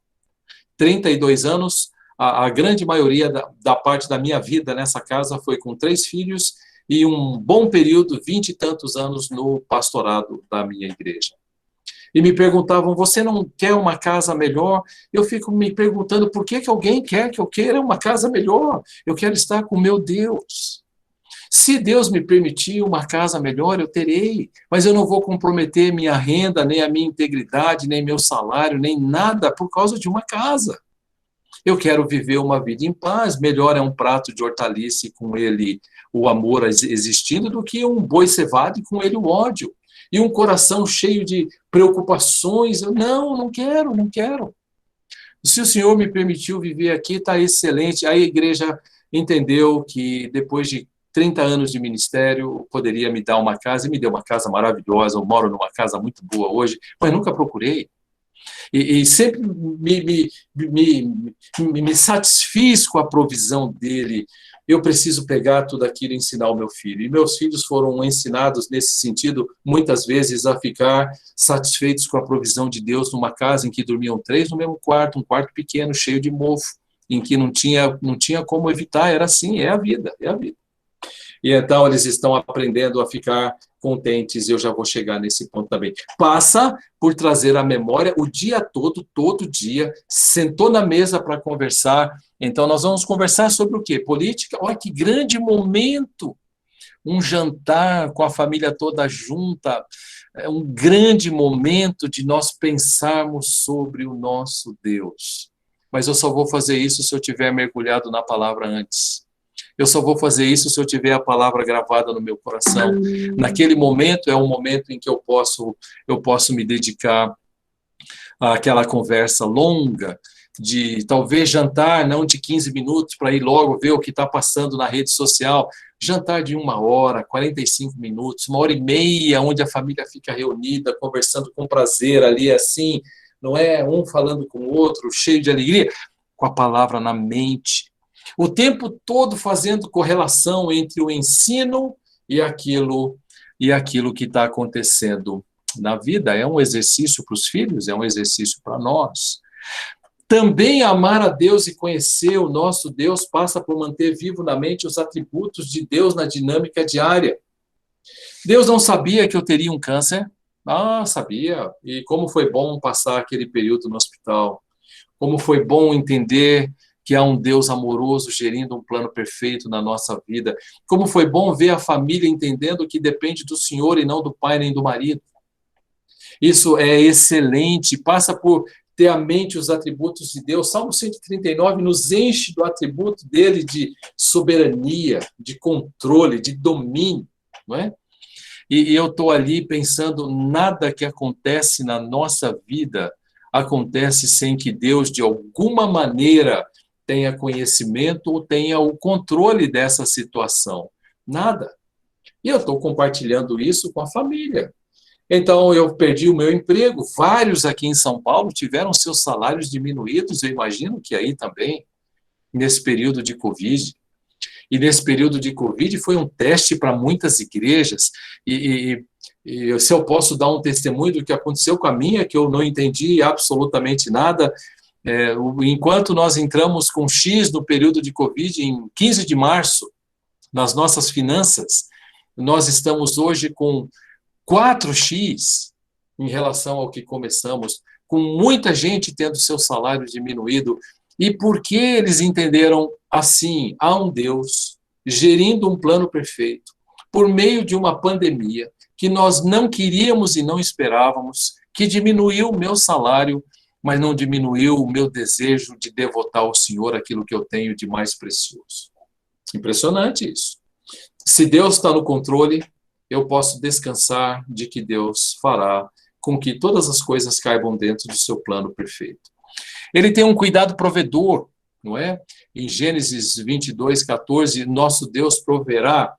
S4: 32 anos, a grande maioria da parte da minha vida nessa casa foi com 3 filhos e um bom período, 20 e tantos anos no pastorado da minha igreja. E me perguntavam, você não quer uma casa melhor? Eu fico me perguntando, por que alguém quer que eu queira uma casa melhor? Eu quero estar com meu Deus. Se Deus me permitir uma casa melhor, eu terei, mas eu não vou comprometer minha renda, nem a minha integridade, nem meu salário, nem nada por causa de uma casa. Eu quero viver uma vida em paz, melhor é um prato de hortaliça com ele o amor existindo do que um boi cevado e com ele o ódio. E um coração cheio de preocupações. Eu, não quero. Se o Senhor me permitiu viver aqui, está excelente. Aí a igreja entendeu que depois de 30 anos de ministério, poderia me dar uma casa, e me deu uma casa maravilhosa. Eu moro numa casa muito boa hoje, mas nunca procurei. E sempre me satisfiz com a provisão dele. Eu preciso pegar tudo aquilo e ensinar o meu filho. E meus filhos foram ensinados nesse sentido, muitas vezes, a ficar satisfeitos com a provisão de Deus numa casa em que dormiam 3 no mesmo quarto, um quarto pequeno, cheio de mofo, em que não tinha como evitar. Era assim, é a vida, é a vida. E então eles estão aprendendo a ficar contentes, e eu já vou chegar nesse ponto também. Passa por trazer à memória o dia todo dia, sentou na mesa para conversar. Então nós vamos conversar sobre o quê? Política? Olha que grande momento! Um jantar com a família toda junta, é um grande momento de nós pensarmos sobre o nosso Deus. Mas eu só vou fazer isso se eu tiver mergulhado na palavra antes. Eu só vou fazer isso se eu tiver a palavra gravada no meu coração. Naquele momento é um momento em que eu posso me dedicar àquela conversa longa, de talvez jantar, não de 15 minutos, para ir logo ver o que está passando na rede social. Jantar de 1 hora, 45 minutos, 1h30, onde a família fica reunida, conversando com prazer ali, assim, não é? Um falando com o outro, cheio de alegria, com a palavra na mente. O tempo todo fazendo correlação entre o ensino e aquilo que está acontecendo na vida. É um exercício para os filhos, é um exercício para nós. Também amar a Deus e conhecer o nosso Deus passa por manter vivo na mente os atributos de Deus na dinâmica diária. Deus não sabia que eu teria um câncer? Ah, sabia. E como foi bom passar aquele período no hospital. Como foi bom entender que há um Deus amoroso gerindo um plano perfeito na nossa vida. Como foi bom ver a família entendendo que depende do Senhor e não do pai nem do marido. Isso é excelente, passa por ter à mente os atributos de Deus. Salmo 139 nos enche do atributo dele de soberania, de controle, de domínio, não é? E eu estou ali pensando, nada que acontece na nossa vida acontece sem que Deus, de alguma maneira, tenha conhecimento ou tenha o controle dessa situação. Nada. E eu estou compartilhando isso com a família. Então, eu perdi o meu emprego. Vários aqui em São Paulo tiveram seus salários diminuídos. Eu imagino que aí também, nesse período de Covid. E nesse período de Covid foi um teste para muitas igrejas. E se eu posso dar um testemunho do que aconteceu com a minha, que eu não entendi absolutamente nada. Enquanto nós entramos com X no período de Covid, em 15 de março, nas nossas finanças, nós estamos hoje com 4x em relação ao que começamos, com muita gente tendo seu salário diminuído. E porque eles entenderam assim, há um Deus gerindo um plano perfeito, por meio de uma pandemia, que nós não queríamos e não esperávamos, que diminuiu o meu salário, mas não diminuiu o meu desejo de devotar ao Senhor aquilo que eu tenho de mais precioso. Impressionante isso. Se Deus está no controle, eu posso descansar de que Deus fará com que todas as coisas caibam dentro do seu plano perfeito. Ele tem um cuidado provedor, não é? Em Gênesis 22:14, nosso Deus proverá,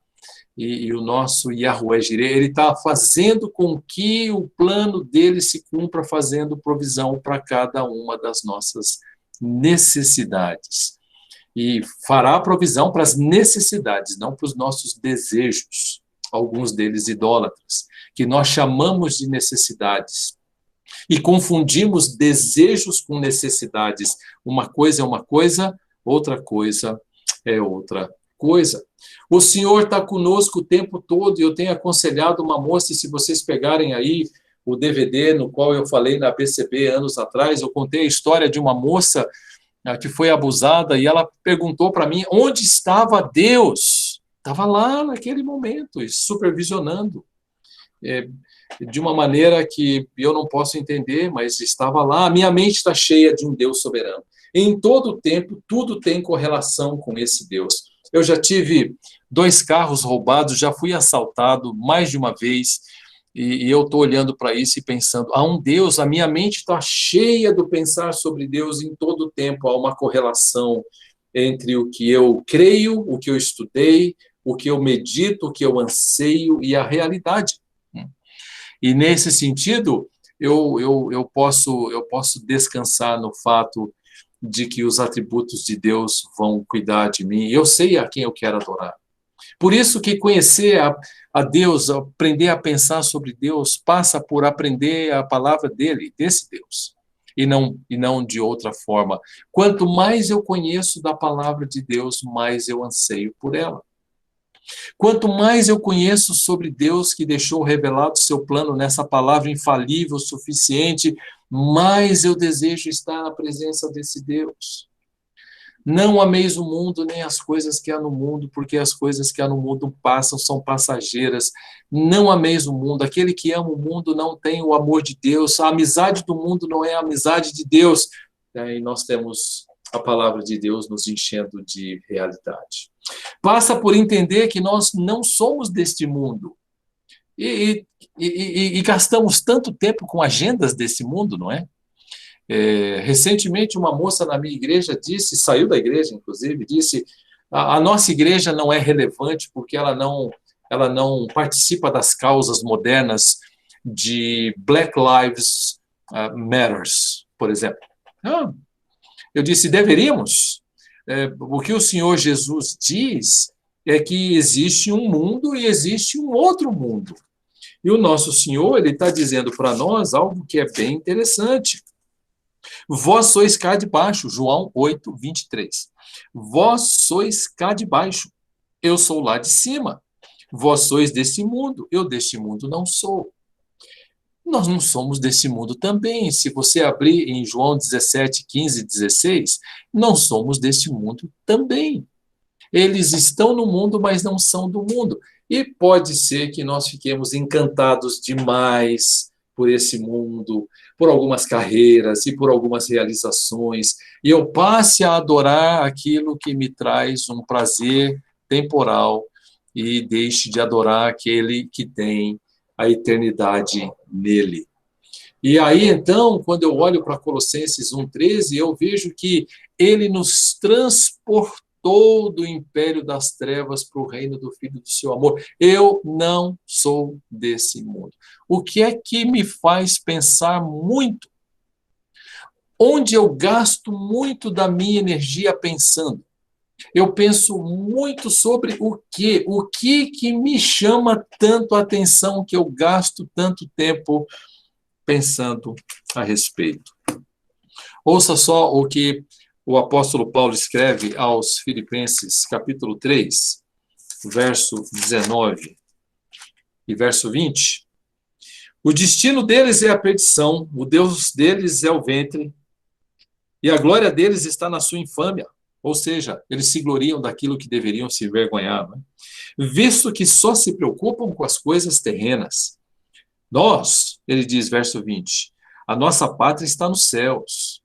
S4: e o nosso Yahuwah Jireh, ele está fazendo com que o plano dele se cumpra, fazendo provisão para cada uma das nossas necessidades. E fará provisão para as necessidades, não para os nossos desejos, alguns deles idólatras, que nós chamamos de necessidades. E confundimos desejos com necessidades. Uma coisa é uma coisa, outra coisa é outra coisa. O Senhor está conosco o tempo todo, e eu tenho aconselhado uma moça, e se vocês pegarem aí o DVD no qual eu falei na PCB anos atrás, eu contei a história de uma moça que foi abusada, e ela perguntou para mim onde estava Deus. Estava lá naquele momento, supervisionando, de uma maneira que eu não posso entender, mas estava lá. A minha mente está cheia de um Deus soberano. Em todo o tempo, tudo tem correlação com esse Deus. Eu já tive 2 carros roubados, já fui assaltado mais de uma vez, E eu estou olhando para isso e pensando, há um Deus, a minha mente está cheia do pensar sobre Deus em todo o tempo, há uma correlação entre o que eu creio, o que eu estudei, o que eu medito, o que eu anseio e a realidade. E nesse sentido, eu posso descansar no fato de que os atributos de Deus vão cuidar de mim. Eu sei a quem eu quero adorar. Por isso que conhecer a Deus, aprender a pensar sobre Deus, passa por aprender a palavra dele, desse Deus, e não de outra forma. Quanto mais eu conheço da palavra de Deus, mais eu anseio por ela. Quanto mais eu conheço sobre Deus que deixou revelado seu plano nessa palavra infalível, suficiente, mais eu desejo estar na presença desse Deus. Não ameis o mundo, nem as coisas que há no mundo, porque as coisas que há no mundo passam, são passageiras. Não ameis o mundo. Aquele que ama o mundo não tem o amor de Deus. A amizade do mundo não é a amizade de Deus. E nós temos a palavra de Deus nos enchendo de realidade. Passa por entender que nós não somos deste mundo. E gastamos tanto tempo com agendas desse mundo, não é? Recentemente, uma moça na minha igreja disse, saiu da igreja, inclusive, disse, a nossa igreja não é relevante porque ela não participa das causas modernas de Black Lives Matters, por exemplo. Eu disse, deveríamos. O que o Senhor Jesus diz é que existe um mundo e existe um outro mundo. E o nosso Senhor, ele está dizendo para nós algo que é bem interessante. Vós sois cá de baixo, João 8, 23. Vós sois cá de baixo, eu sou lá de cima. Vós sois desse mundo, eu deste mundo não sou. Nós não somos desse mundo também. Se você abrir em João 17, 15 e 16, não somos desse mundo também. Eles estão no mundo, mas não são do mundo. E pode ser que nós fiquemos encantados demais por esse mundo, por algumas carreiras e por algumas realizações, e eu passe a adorar aquilo que me traz um prazer temporal e deixe de adorar aquele que tem a eternidade nele. E aí, então, quando eu olho para Colossenses 1,13, eu vejo que ele nos transportou do império das trevas para o reino do Filho do seu amor. Eu não sou desse mundo. O que é que me faz pensar muito? Onde eu gasto muito da minha energia pensando? Eu penso muito sobre o que me chama tanto a atenção que eu gasto tanto tempo pensando a respeito. Ouça só o que o apóstolo Paulo escreve aos Filipenses, capítulo 3, verso 19 e verso 20. O destino deles é a perdição, o Deus deles é o ventre, e a glória deles está na sua infâmia. Ou seja, eles se gloriam daquilo que deveriam se envergonhar, né? Visto que só se preocupam com as coisas terrenas. Nós, ele diz, verso 20, a nossa pátria está nos céus,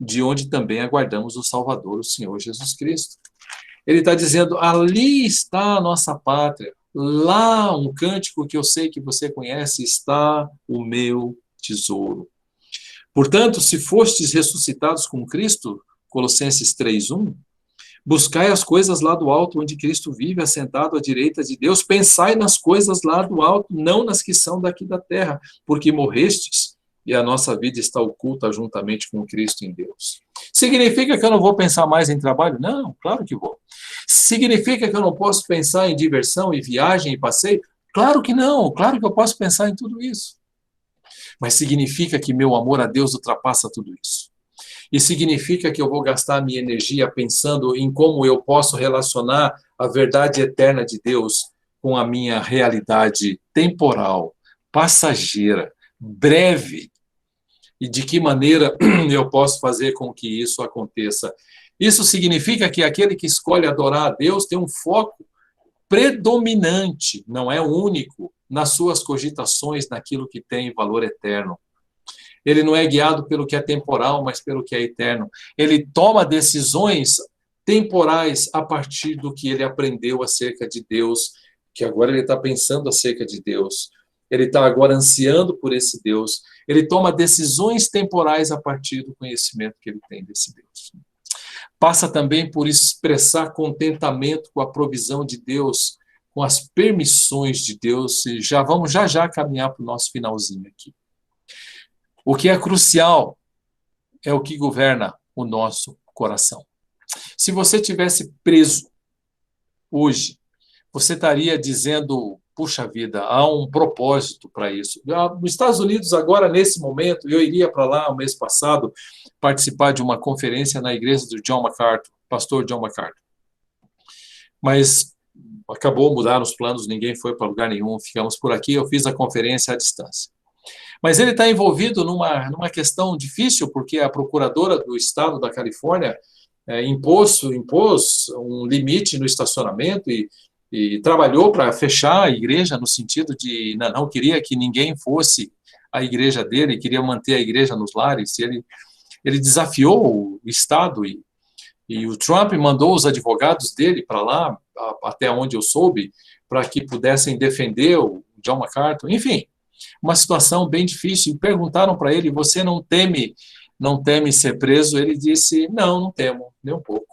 S4: de onde também aguardamos o Salvador, o Senhor Jesus Cristo. Ele está dizendo, ali está a nossa pátria, lá um cântico que eu sei que você conhece, está o meu tesouro. Portanto, se fostes ressuscitados com Cristo, Colossenses 3:1, buscai as coisas lá do alto, onde Cristo vive, assentado à direita de Deus, pensai nas coisas lá do alto, não nas que são daqui da terra, porque morrestes, e a nossa vida está oculta juntamente com Cristo em Deus. Significa que eu não vou pensar mais em trabalho? Não, claro que vou. Significa que eu não posso pensar em diversão e viagem e passeio? Claro que não, claro que eu posso pensar em tudo isso. Mas significa que meu amor a Deus ultrapassa tudo isso. E significa que eu vou gastar a minha energia pensando em como eu posso relacionar a verdade eterna de Deus com a minha realidade temporal, passageira, breve. E de que maneira eu posso fazer com que isso aconteça. Isso significa que aquele que escolhe adorar a Deus tem um foco predominante, não é único, nas suas cogitações, naquilo que tem valor eterno. Ele não é guiado pelo que é temporal, mas pelo que é eterno. Ele toma decisões temporais a partir do que ele aprendeu acerca de Deus, que agora ele está pensando acerca de Deus. ele está agora ansiando por esse Deus, ele toma decisões temporais a partir do conhecimento que ele tem desse Deus. Passa também por expressar contentamento com a provisão de Deus, com as permissões de Deus, e vamos já caminhar para o nosso finalzinho aqui. O que é crucial é o que governa o nosso coração. Se você tivesse preso hoje, você estaria dizendo, puxa vida, há um propósito para isso. Nos Estados Unidos, agora, nesse momento, eu iria para lá, o mês passado, participar de uma conferência na igreja do John MacArthur, pastor John MacArthur. Mas acabou, mudaram os planos, ninguém foi para lugar nenhum, ficamos por aqui, eu fiz a conferência à distância. Mas ele está envolvido numa questão difícil, porque a procuradora do estado da Califórnia impôs um limite no estacionamento e trabalhou para fechar a igreja, no sentido de não queria que ninguém fosse à igreja dele, queria manter a igreja nos lares. Ele desafiou o estado e o Trump mandou os advogados dele para lá, até onde eu soube, para que pudessem defender o John MacArthur. Enfim, uma situação bem difícil. E perguntaram para ele, você não teme ser preso? Ele disse, não temo, nem um pouco.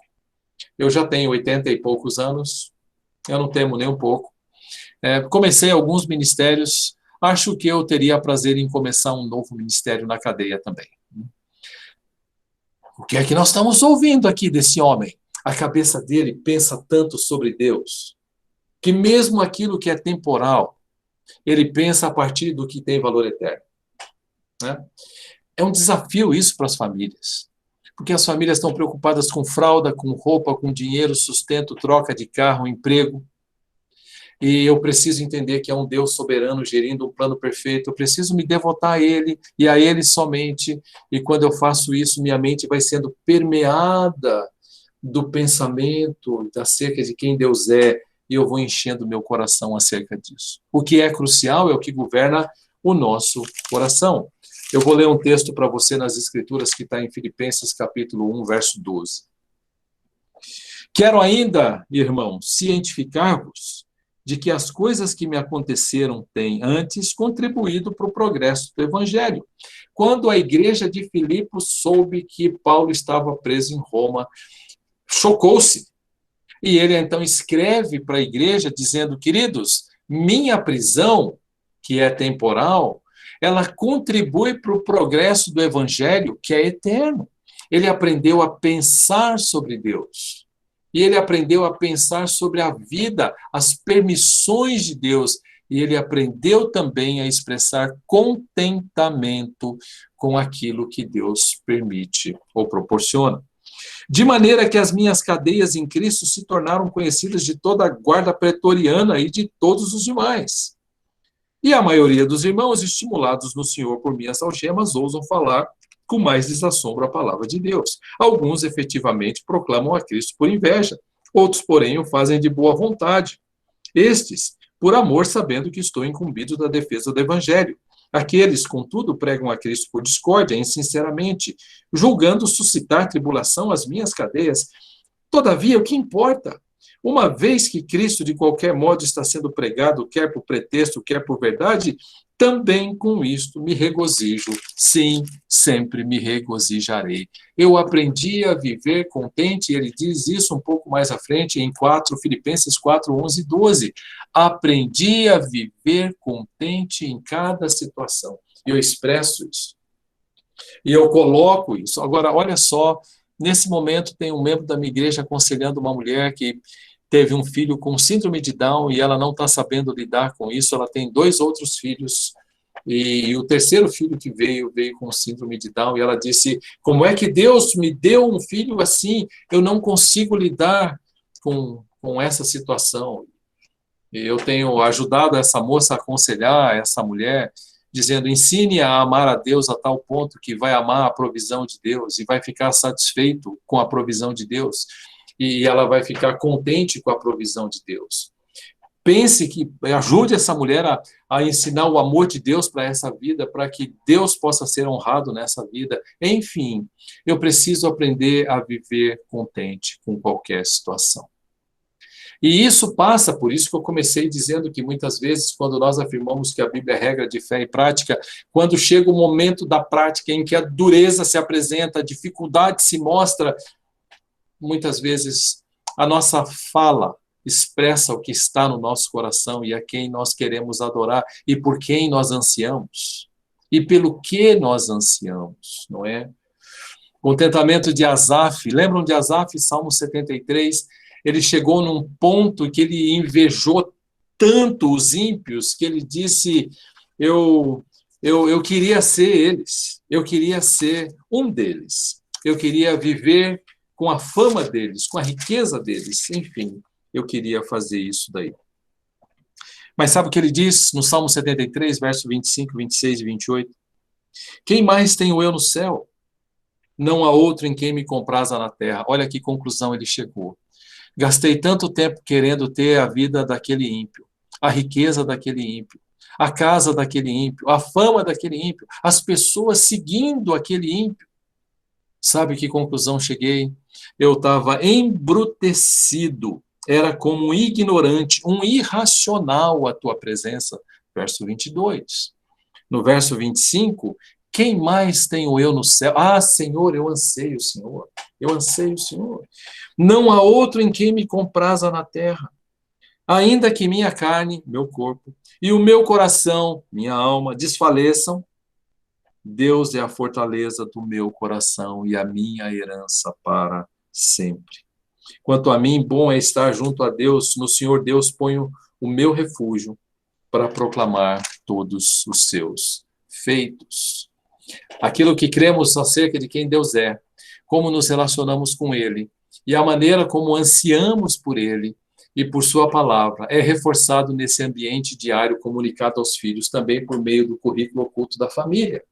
S4: Eu já tenho 80 e poucos anos, eu não temo nem um pouco. Comecei alguns ministérios, acho que eu teria prazer em começar um novo ministério na cadeia também. O que é que nós estamos ouvindo aqui desse homem? A cabeça dele pensa tanto sobre Deus, que mesmo aquilo que é temporal, ele pensa a partir do que tem valor eterno. Né? É um desafio isso para as famílias, porque as famílias estão preocupadas com fralda, com roupa, com dinheiro, sustento, troca de carro, emprego. E eu preciso entender que é um Deus soberano gerindo um plano perfeito. Eu preciso me devotar a Ele e a Ele somente. E quando eu faço isso, minha mente vai sendo permeada do pensamento acerca de quem Deus é, e eu vou enchendo meu coração acerca disso. O que é crucial é o que governa o nosso coração. Eu vou ler um texto para você nas Escrituras que está em Filipenses capítulo 1, verso 12. Quero ainda, irmãos, cientificar-vos de que as coisas que me aconteceram têm antes contribuído para o progresso do Evangelho. Quando a igreja de Filipos soube que Paulo estava preso em Roma, chocou-se. E ele então escreve para a igreja dizendo, queridos, minha prisão, que é temporal, ela contribui para o progresso do Evangelho, que é eterno. Ele aprendeu a pensar sobre Deus. E ele aprendeu a pensar sobre a vida, as permissões de Deus. E ele aprendeu também a expressar contentamento com aquilo que Deus permite ou proporciona. De maneira que as minhas cadeias em Cristo se tornaram conhecidas de toda a guarda pretoriana e de todos os demais. E a maioria dos irmãos, estimulados no Senhor por minhas algemas, ousam falar com mais desassombro a palavra de Deus. Alguns efetivamente proclamam a Cristo por inveja, outros, porém, o fazem de boa vontade. Estes, por amor, sabendo que estou incumbido da defesa do Evangelho. Aqueles, contudo, pregam a Cristo por discórdia, insinceramente, julgando suscitar tribulação às minhas cadeias. Todavia, o que importa? Uma vez que Cristo, de qualquer modo, está sendo pregado, quer por pretexto, quer por verdade, também com isto me regozijo. Sim, sempre me regozijarei. Eu aprendi a viver contente, ele diz isso um pouco mais à frente, em Filipenses 4, 11 e 12. Aprendi a viver contente em cada situação. Eu expresso isso. E eu coloco isso. Agora, olha só, nesse momento tem um membro da minha igreja aconselhando uma mulher que teve um filho com síndrome de Down e ela não está sabendo lidar com isso. Ela tem 2 outros filhos e o terceiro filho que veio com síndrome de Down e ela disse, como é que Deus me deu um filho assim? Eu não consigo lidar com essa situação. E eu tenho ajudado essa moça a aconselhar essa mulher, dizendo, ensine a amar a Deus a tal ponto que vai amar a provisão de Deus e vai ficar satisfeito com a provisão de Deus. E ela vai ficar contente com a provisão de Deus. Pense que ajude essa mulher a ensinar o amor de Deus para essa vida, para que Deus possa ser honrado nessa vida. Enfim, eu preciso aprender a viver contente com qualquer situação. E isso passa, por isso que eu comecei dizendo que muitas vezes, quando nós afirmamos que a Bíblia é regra de fé e prática, quando chega o momento da prática em que a dureza se apresenta, a dificuldade se mostra, muitas vezes a nossa fala expressa o que está no nosso coração e a quem nós queremos adorar e por quem nós ansiamos e pelo que nós ansiamos, não é? Contentamento de Asaf, lembram de Asaf, Salmo 73? Ele chegou num ponto que ele invejou tanto os ímpios que ele disse, eu queria ser eles, eu queria ser um deles, eu queria viver com a fama deles, com a riqueza deles, enfim, eu queria fazer isso daí. Mas sabe o que ele diz no Salmo 73, verso 25, 26 e 28? Quem mais tenho eu no céu? Não há outro em quem me compraza na terra. Olha que conclusão ele chegou. Gastei tanto tempo querendo ter a vida daquele ímpio, a riqueza daquele ímpio, a casa daquele ímpio, a fama daquele ímpio, as pessoas seguindo aquele ímpio. Sabe que conclusão cheguei? Eu estava embrutecido, era como um ignorante, um irracional à tua presença. Verso 22. No verso 25, quem mais tenho eu no céu? Ah, Senhor, eu anseio o Senhor. Eu anseio o Senhor. Não há outro em quem me compraza na terra. Ainda que minha carne, meu corpo, e o meu coração, minha alma, desfaleçam, Deus é a fortaleza do meu coração e a minha herança para sempre. Quanto a mim, bom é estar junto a Deus. No Senhor Deus ponho o meu refúgio para proclamar todos os seus feitos. Aquilo que cremos acerca de quem Deus é, como nos relacionamos com Ele, e a maneira como ansiamos por Ele e por Sua palavra, é reforçado nesse ambiente diário comunicado aos filhos, também por meio do currículo oculto da família.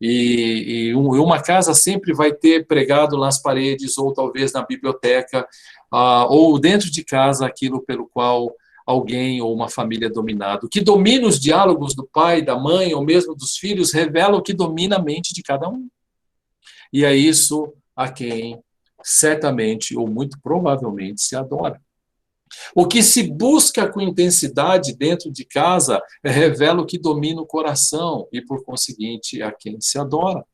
S4: E uma casa sempre vai ter pregado nas paredes, ou talvez na biblioteca, ou dentro de casa, aquilo pelo qual alguém ou uma família é dominado. O que domina os diálogos do pai, da mãe, ou mesmo dos filhos, revela o que domina a mente de cada um. E é isso a quem certamente, ou muito provavelmente, se adora. O que se busca com intensidade dentro de casa revela o que domina o coração e, por conseguinte, a quem se adora.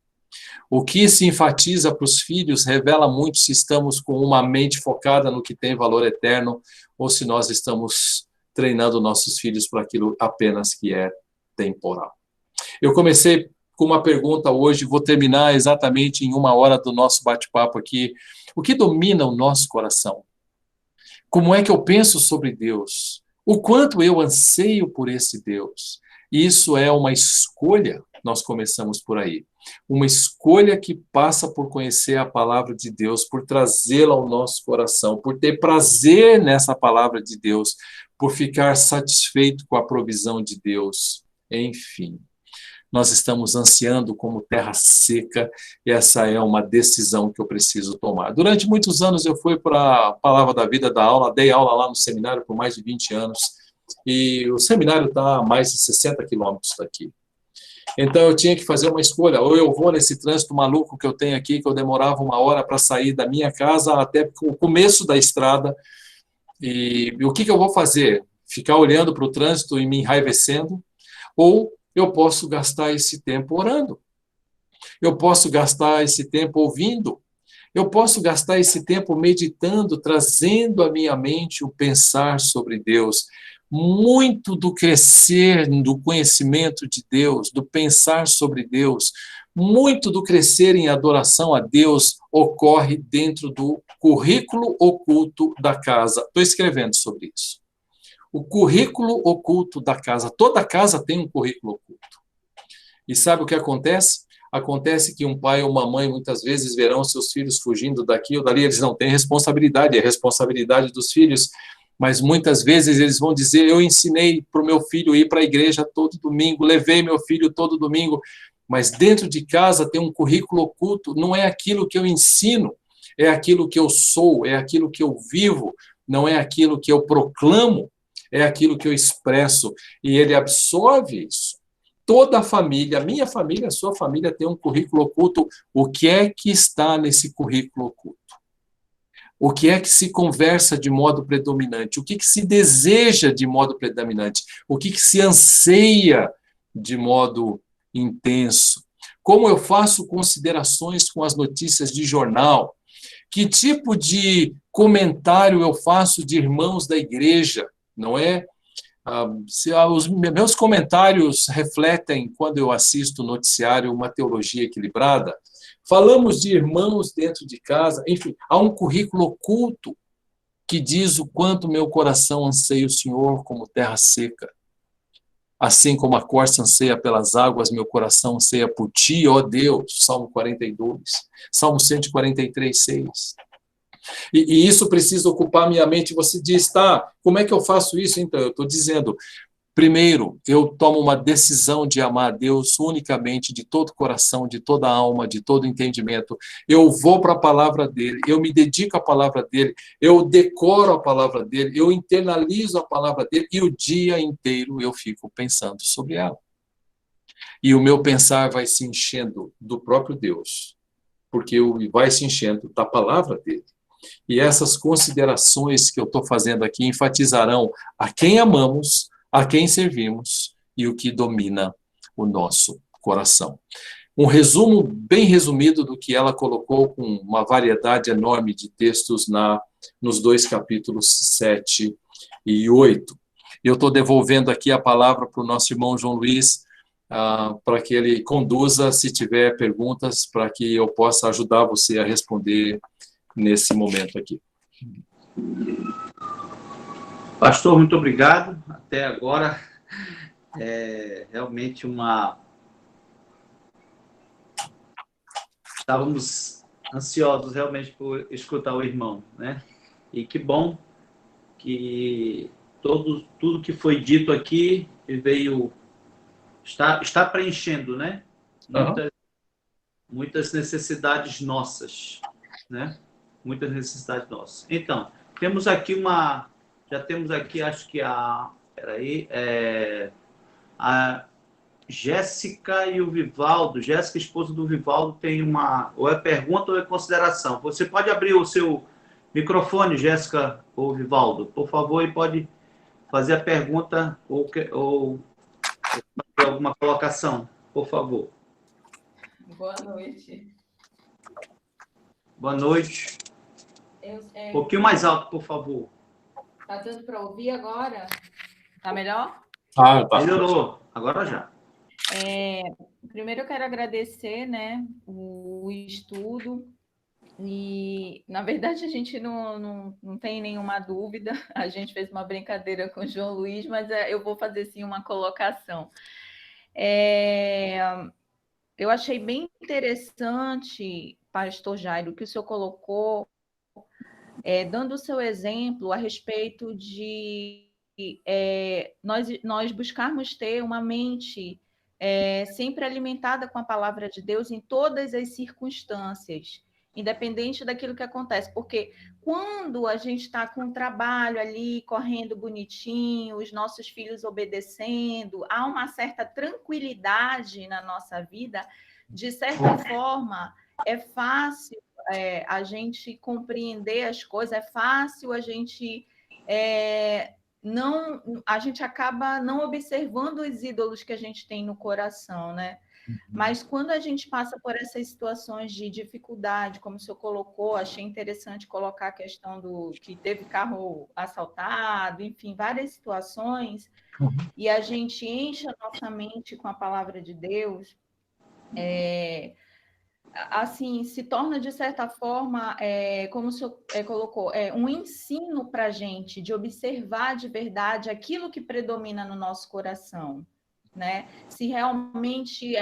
S4: O que se enfatiza para os filhos revela muito se estamos com uma mente focada no que tem valor eterno ou se nós estamos treinando nossos filhos para aquilo apenas que é temporal. Eu comecei com uma pergunta hoje, vou terminar exatamente em 1 hora do nosso bate-papo aqui. O que domina o nosso coração? Como é que eu penso sobre Deus? O quanto eu anseio por esse Deus? Isso é uma escolha, nós começamos por aí. Uma escolha que passa por conhecer a palavra de Deus, por trazê-la ao nosso coração, por ter prazer nessa palavra de Deus, por ficar satisfeito com a provisão de Deus. Enfim, nós estamos ansiando como terra seca, e essa é uma decisão que eu preciso tomar. Durante muitos anos eu fui para a Palavra da Vida da aula, dei aula lá no seminário por mais de 20 anos, e o seminário está a mais de 60 quilômetros daqui. Então eu tinha que fazer uma escolha, ou eu vou nesse trânsito maluco que eu tenho aqui, que eu demorava 1 hora para sair da minha casa até o começo da estrada, e o que eu vou fazer? Ficar olhando para o trânsito e me enraivecendo? Ou eu posso gastar esse tempo orando. Eu posso gastar esse tempo ouvindo. Eu posso gastar esse tempo meditando, trazendo à minha mente o pensar sobre Deus. Muito do crescer do conhecimento de Deus, do pensar sobre Deus, muito do crescer em adoração a Deus ocorre dentro do currículo oculto da casa. Estou escrevendo sobre isso. O currículo oculto da casa. Toda casa tem um currículo oculto. E sabe o que acontece? Acontece que um pai ou uma mãe muitas vezes verão seus filhos fugindo daqui ou dali, eles não têm responsabilidade, é responsabilidade dos filhos, mas muitas vezes eles vão dizer, eu ensinei para o meu filho ir para a igreja todo domingo, levei meu filho todo domingo, mas dentro de casa tem um currículo oculto, não é aquilo que eu ensino, é aquilo que eu sou, é aquilo que eu vivo, não é aquilo que eu proclamo, é aquilo que eu expresso, e ele absorve isso. Toda a família, a minha família, a sua família tem um currículo oculto. O que é que está nesse currículo oculto? O que é que se conversa de modo predominante? O que que se deseja de modo predominante? O que que se anseia de modo intenso? Como eu faço considerações com as notícias de jornal? Que tipo de comentário eu faço de irmãos da igreja, não é? Se os meus comentários refletem, quando eu assisto o noticiário, uma teologia equilibrada, falamos de irmãos dentro de casa, enfim, há um currículo oculto que diz o quanto meu coração anseia o Senhor como terra seca. Assim como a corça anseia pelas águas, meu coração anseia por ti, ó Deus. Salmo 42, Salmo 143, 6. E isso precisa ocupar minha mente. Você diz, tá, como é que eu faço isso? Então, eu estou dizendo, primeiro, eu tomo uma decisão de amar a Deus unicamente, de todo coração, de toda alma, de todo entendimento. Eu vou para a palavra dele, eu me dedico à palavra dele, eu decoro a palavra dele, eu internalizo a palavra dele e o dia inteiro eu fico pensando sobre ela. E o meu pensar vai se enchendo do próprio Deus, porque vai se enchendo da palavra dele. E essas considerações que eu estou fazendo aqui enfatizarão a quem amamos, a quem servimos e o que domina o nosso coração. Um resumo bem resumido do que ela colocou, com uma variedade enorme de textos nos 2 capítulos 7 e 8. Eu estou devolvendo aqui a palavra para o nosso irmão João Luiz, para que ele conduza, se tiver perguntas, para que eu possa ajudar você a responder nesse momento aqui.
S1: Pastor, muito obrigado. Até agora, realmente estávamos ansiosos realmente por escutar o irmão, né? E que bom que tudo que foi dito aqui está preenchendo, né? Muitas necessidades nossas, né? Muitas necessidades nossas. Então, já temos aqui, acho que a Jéssica e o Vivaldo. Jéssica, esposa do Vivaldo, tem ou é pergunta ou é consideração. Você pode abrir o seu microfone, Jéssica ou Vivaldo, por favor, e pode fazer a pergunta ou alguma colocação, por favor.
S2: Boa noite.
S1: Boa noite. Um pouquinho mais alto, por favor.
S2: Tá dando para ouvir agora? Tá melhor?
S4: Tá.
S1: Melhorou, agora já.
S2: Primeiro eu quero agradecer, né, o estudo. E, na verdade, a gente não tem nenhuma dúvida. A gente fez uma brincadeira com o João Luiz, mas eu vou fazer, sim, uma colocação. Eu achei bem interessante, pastor Jairo, que o senhor colocou, dando o seu exemplo a respeito de nós buscarmos ter uma mente sempre alimentada com a palavra de Deus em todas as circunstâncias, independente daquilo que acontece, porque quando a gente está com o trabalho ali, correndo bonitinho, os nossos filhos obedecendo, há uma certa tranquilidade na nossa vida, de certa forma, é fácil a gente compreender as coisas, é fácil a gente a gente acaba não observando os ídolos que a gente tem no coração, né? Mas quando a gente passa por essas situações de dificuldade, como o senhor colocou, achei interessante colocar a questão do que teve carro assaltado, enfim, várias situações, e a gente enche a nossa mente com a palavra de Deus, assim, se torna, de certa forma, como o senhor colocou, um ensino para a gente de observar de verdade aquilo que predomina no nosso coração, né? Se realmente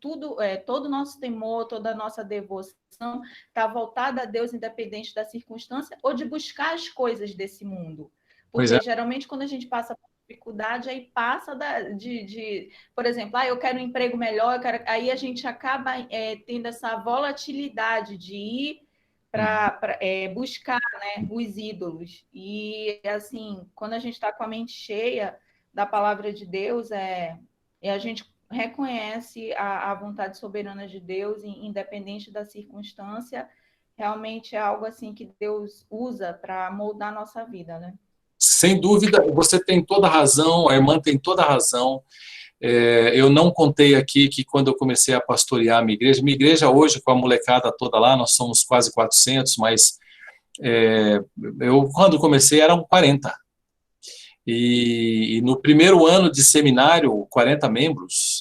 S2: todo o nosso temor, toda a nossa devoção está voltada a Deus, independente da circunstância, ou de buscar as coisas desse mundo. Porque, geralmente, quando a gente passa por dificuldade, aí passa por exemplo, eu quero um emprego melhor, aí a gente acaba tendo essa volatilidade de ir para buscar, né, os ídolos. E, assim, quando a gente está com a mente cheia da palavra de Deus, e a gente reconhece a vontade soberana de Deus, independente da circunstância, realmente é algo assim que Deus usa para moldar a nossa vida, né?
S4: Sem dúvida, você tem toda a razão, a irmã tem toda a razão. Eu não contei aqui que quando eu comecei a pastorear a minha igreja hoje, com a molecada toda lá, nós somos quase 400, mas eu, quando comecei, eram 40. E no primeiro ano de seminário, 40 membros,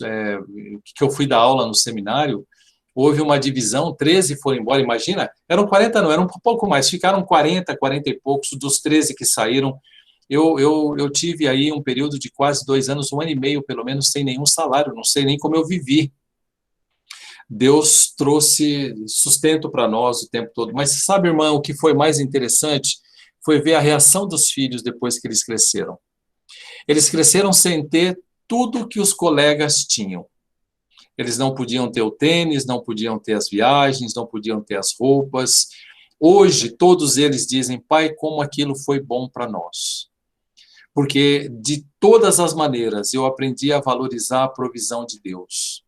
S4: que eu fui dar aula no seminário, houve uma divisão, 13 foram embora, imagina, eram 40 não, eram um pouco mais, ficaram 40 e poucos, dos 13 que saíram. Eu tive aí um período de quase 2 anos, 1 ano e meio, pelo menos, sem nenhum salário, não sei nem como eu vivi. Deus trouxe sustento para nós o tempo todo. Mas sabe, irmã, o que foi mais interessante foi ver a reação dos filhos depois que eles cresceram. Eles cresceram sem ter tudo que os colegas tinham. Eles não podiam ter o tênis, não podiam ter as viagens, não podiam ter as roupas. Hoje, todos eles dizem, pai, como aquilo foi bom para nós. Porque, de todas as maneiras, eu aprendi a valorizar a provisão de Deus.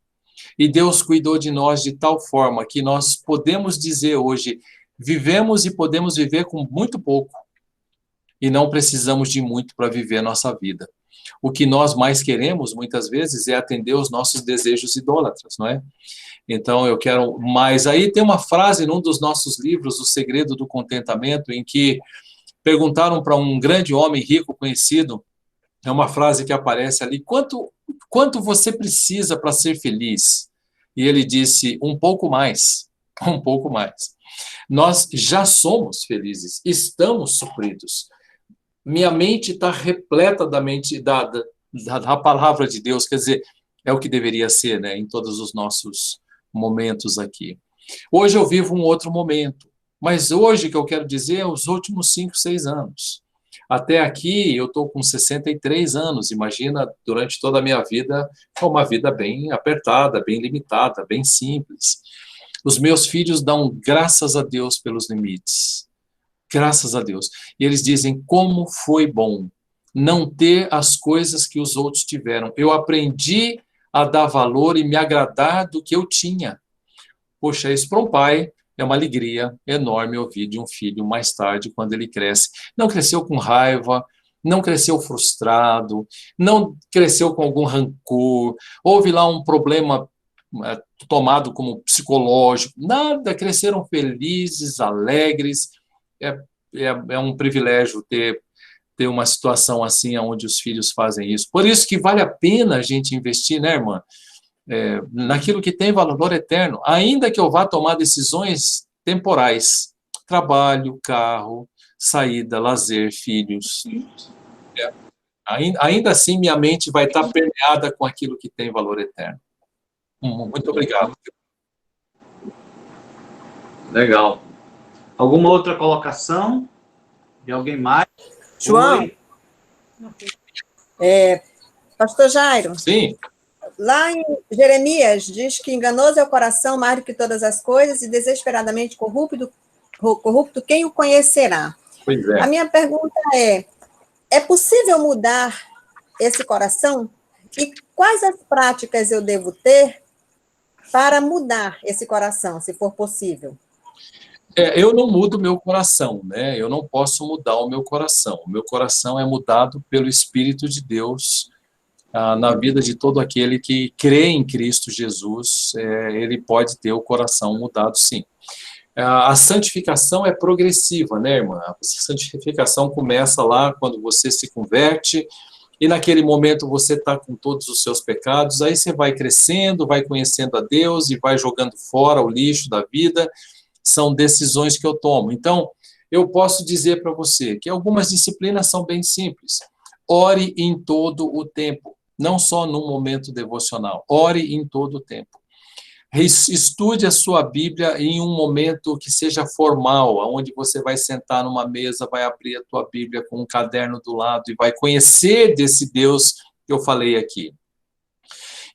S4: E Deus cuidou de nós de tal forma que nós podemos dizer hoje, vivemos e podemos viver com muito pouco. E não precisamos de muito para viver a nossa vida. O que nós mais queremos, muitas vezes, é atender os nossos desejos idólatras, não é? Então, eu quero mais. Aí tem uma frase num dos nossos livros, O Segredo do Contentamento, em que perguntaram para um grande homem rico conhecido, é uma frase que aparece ali, quanto você precisa para ser feliz? E ele disse, um pouco mais, um pouco mais. Nós já somos felizes, estamos supridos. Minha mente está repleta da palavra de Deus, quer dizer, é o que deveria ser, né, em todos os nossos momentos aqui. Hoje eu vivo um outro momento, mas hoje que eu quero dizer é os últimos 5, 6 anos. Até aqui eu estou com 63 anos, imagina, durante toda a minha vida, foi uma vida bem apertada, bem limitada, bem simples. Os meus filhos dão graças a Deus pelos limites. Graças a Deus. E eles dizem, como foi bom não ter as coisas que os outros tiveram. Eu aprendi a dar valor e me agradar do que eu tinha. Poxa, isso para um pai é uma alegria enorme ouvir de um filho mais tarde, quando ele cresce. Não cresceu com raiva, não cresceu frustrado, não cresceu com algum rancor, houve lá um problema tomado como psicológico, nada, cresceram felizes, alegres. É um privilégio ter uma situação assim, onde os filhos fazem isso. Por isso que vale a pena a gente investir, né, irmã? Naquilo que tem valor eterno, ainda que eu vá tomar decisões temporais, trabalho, carro, saída, lazer, filhos. Ainda assim, minha mente vai estar permeada com aquilo que tem valor eterno. Muito obrigado.
S1: Legal. Alguma outra colocação de alguém mais?
S5: João? Pastor Jairo?
S4: Sim.
S5: Lá em Jeremias, diz que enganoso é o coração mais do que todas as coisas e desesperadamente corrupto quem o conhecerá?
S4: Pois é.
S5: A minha pergunta é possível mudar esse coração? E quais as práticas eu devo ter para mudar esse coração, se for possível?
S4: Eu não mudo meu coração, né? Eu não posso mudar o meu coração. O meu coração é mudado pelo Espírito de Deus na vida de todo aquele que crê em Cristo Jesus. Ele pode ter o coração mudado, sim. A santificação é progressiva, né, irmã? A santificação começa lá quando você se converte, e naquele momento você está com todos os seus pecados, aí você vai crescendo, vai conhecendo a Deus e vai jogando fora o lixo da vida. São decisões que eu tomo. Então, eu posso dizer para você que algumas disciplinas são bem simples. Ore em todo o tempo, não só num momento devocional. Ore em todo o tempo. Estude a sua Bíblia em um momento que seja formal, onde você vai sentar numa mesa, vai abrir a tua Bíblia com um caderno do lado e vai conhecer desse Deus que eu falei aqui.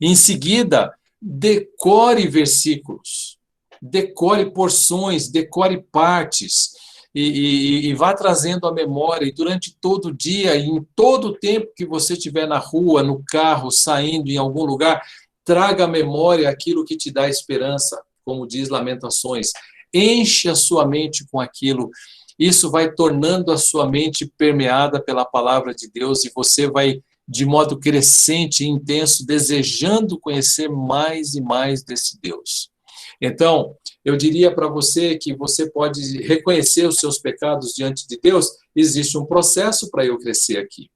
S4: Em seguida, decore versículos, decore porções, decore partes e vá trazendo a memória, e durante todo o dia, e em todo o tempo que você estiver na rua, no carro, saindo em algum lugar, traga à memória aquilo que te dá esperança, como diz Lamentações. enche a sua mente com aquilo. Isso vai tornando a sua mente permeada pela palavra de Deus e você vai, de modo crescente e intenso, desejando conhecer mais e mais desse Deus. Então, eu diria para você que você pode reconhecer os seus pecados diante de Deus. Existe um processo para eu crescer aqui.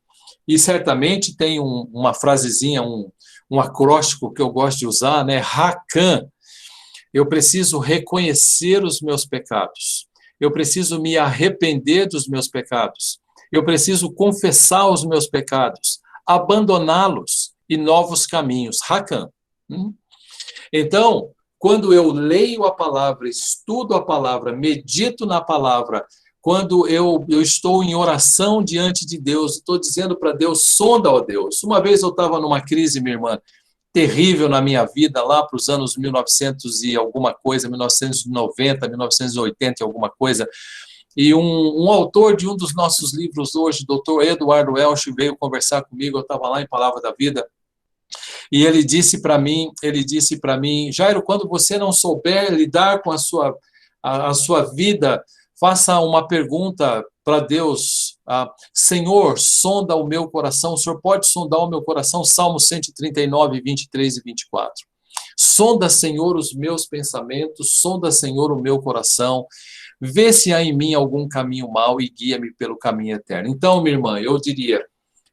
S4: E certamente tem uma frasezinha, um acróstico que eu gosto de usar, né? Racan. Eu preciso reconhecer os meus pecados. Eu preciso me arrepender dos meus pecados. Eu preciso confessar os meus pecados, abandoná-los e novos caminhos. Racan. Então, quando eu leio a palavra, estudo a palavra, medito na palavra, quando eu estou em oração diante de Deus, estou dizendo para Deus, sonda, ó Deus. Uma vez eu estava numa crise, minha irmã, terrível na minha vida, lá para os anos 1900 e alguma coisa, 1990, 1980 e alguma coisa, e um autor de um dos nossos livros hoje, Dr. Eduardo Welch, veio conversar comigo, eu estava lá em Palavra da Vida, e ele disse para mim, Jairo, quando você não souber lidar com a sua vida, faça uma pergunta para Deus, Senhor, sonda o meu coração, o Senhor pode sondar o meu coração, Salmo 139, 23 e 24. Sonda, Senhor, os meus pensamentos, sonda, Senhor, o meu coração, vê se há em mim algum caminho mau e guia-me pelo caminho eterno. Então, minha irmã, eu diria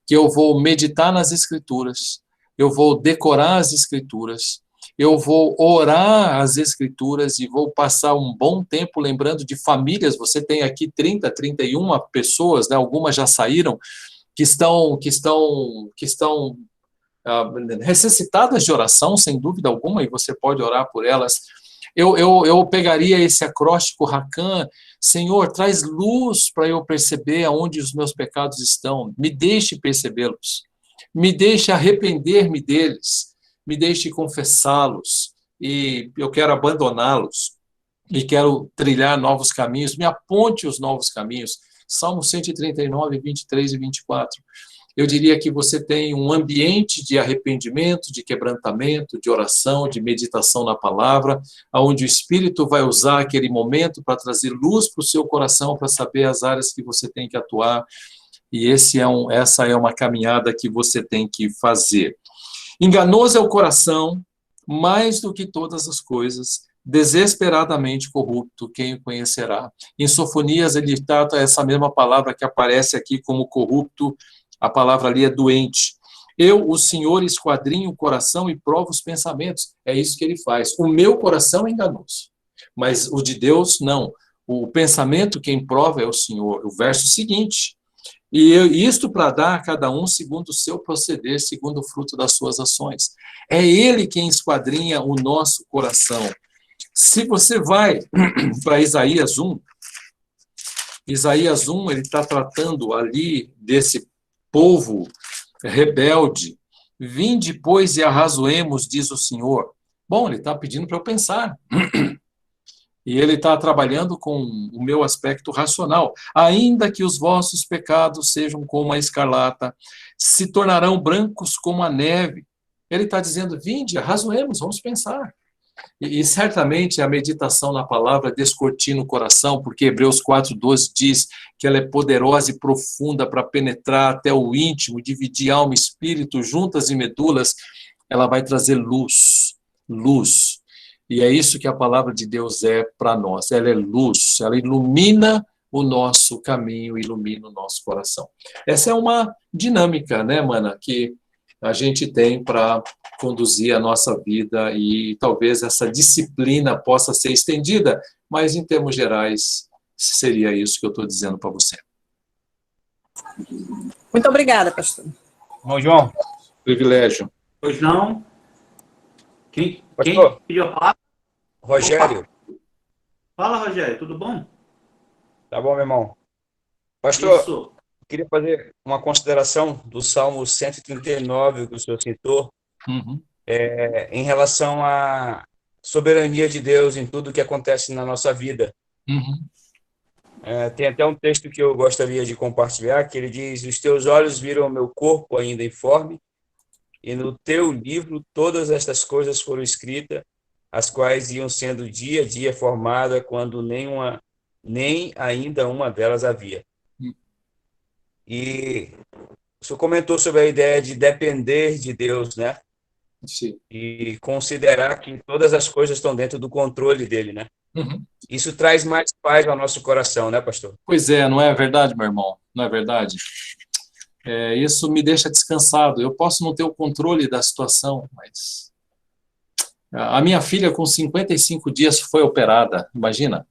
S4: que eu vou meditar nas Escrituras, eu vou decorar as Escrituras, eu vou orar as Escrituras e vou passar um bom tempo lembrando de famílias. Você tem aqui 30, 31 pessoas, né? Algumas já saíram, que estão necessitadas de oração, sem dúvida alguma, e você pode orar por elas. Eu pegaria esse acróstico Racan, Senhor, traz luz para eu perceber aonde os meus pecados estão, me deixe percebê-los, me deixe arrepender-me deles, me deixe confessá-los, e eu quero abandoná-los, e quero trilhar novos caminhos, me aponte os novos caminhos. Salmo 139, 23 e 24. Eu diria que você tem um ambiente de arrependimento, de quebrantamento, de oração, de meditação na palavra, onde o Espírito vai usar aquele momento para trazer luz para o seu coração, para saber as áreas que você tem que atuar, e essa é uma caminhada que você tem que fazer. Enganoso é o coração, mais do que todas as coisas, desesperadamente corrupto, quem o conhecerá? Em Sofonias, ele trata essa mesma palavra que aparece aqui como corrupto, a palavra ali é doente. Eu, o Senhor, esquadrinho o coração e provo os pensamentos. É isso que ele faz. O meu coração é enganoso, mas o de Deus, não. O pensamento, quem prova é o Senhor. O verso seguinte, e isto para dar a cada um segundo o seu proceder, segundo o fruto das suas ações. É Ele quem esquadrinha o nosso coração. Se você vai para Isaías 1, ele está tratando ali desse povo rebelde. Vinde, pois, e arrazoemos, diz o Senhor. Bom, ele está pedindo para eu pensar. E ele está trabalhando com o meu aspecto racional. Ainda que os vossos pecados sejam como a escarlata, se tornarão brancos como a neve. Ele está dizendo, vinde, arrazoemos, vamos pensar. E certamente a meditação na palavra descortina o coração, porque Hebreus 4:12 diz que ela é poderosa e profunda para penetrar até o íntimo, dividir alma e espírito, juntas e medulas. Ela vai trazer luz. E é isso que a palavra de Deus é para nós. Ela é luz, ela ilumina o nosso caminho, ilumina o nosso coração. Essa é uma dinâmica, né, mana, que a gente tem para conduzir a nossa vida, e talvez essa disciplina possa ser estendida, mas em termos gerais seria isso que eu estou dizendo para você.
S5: Muito obrigada, pastor.
S6: Bom, João.
S4: Privilégio.
S1: Pois não? Quem
S6: Pastor.
S1: pediu a palavra?
S6: Rogério.
S1: Fala, Rogério, tudo bom?
S6: Tá bom, meu irmão? Pastor,
S1: Isso.
S6: queria fazer uma consideração do Salmo 139 que o senhor citou, em relação à soberania de Deus em tudo que acontece na nossa vida. Tem até um texto que eu gostaria de compartilhar, que ele diz, os teus olhos viram o meu corpo ainda informe, e no teu livro todas estas coisas foram escritas, as quais iam sendo dia a dia formada quando nem ainda uma delas havia. E o senhor comentou sobre a ideia de depender de Deus, né?
S4: Sim.
S6: E considerar que todas as coisas estão dentro do controle dele, né?
S4: Uhum.
S6: Isso traz mais paz ao nosso coração, né, pastor?
S4: Pois é, não é verdade, meu irmão? Não é verdade? Isso me deixa descansado. Eu posso não ter o controle da situação, mas... A minha filha, com 55 dias, foi operada, imagina.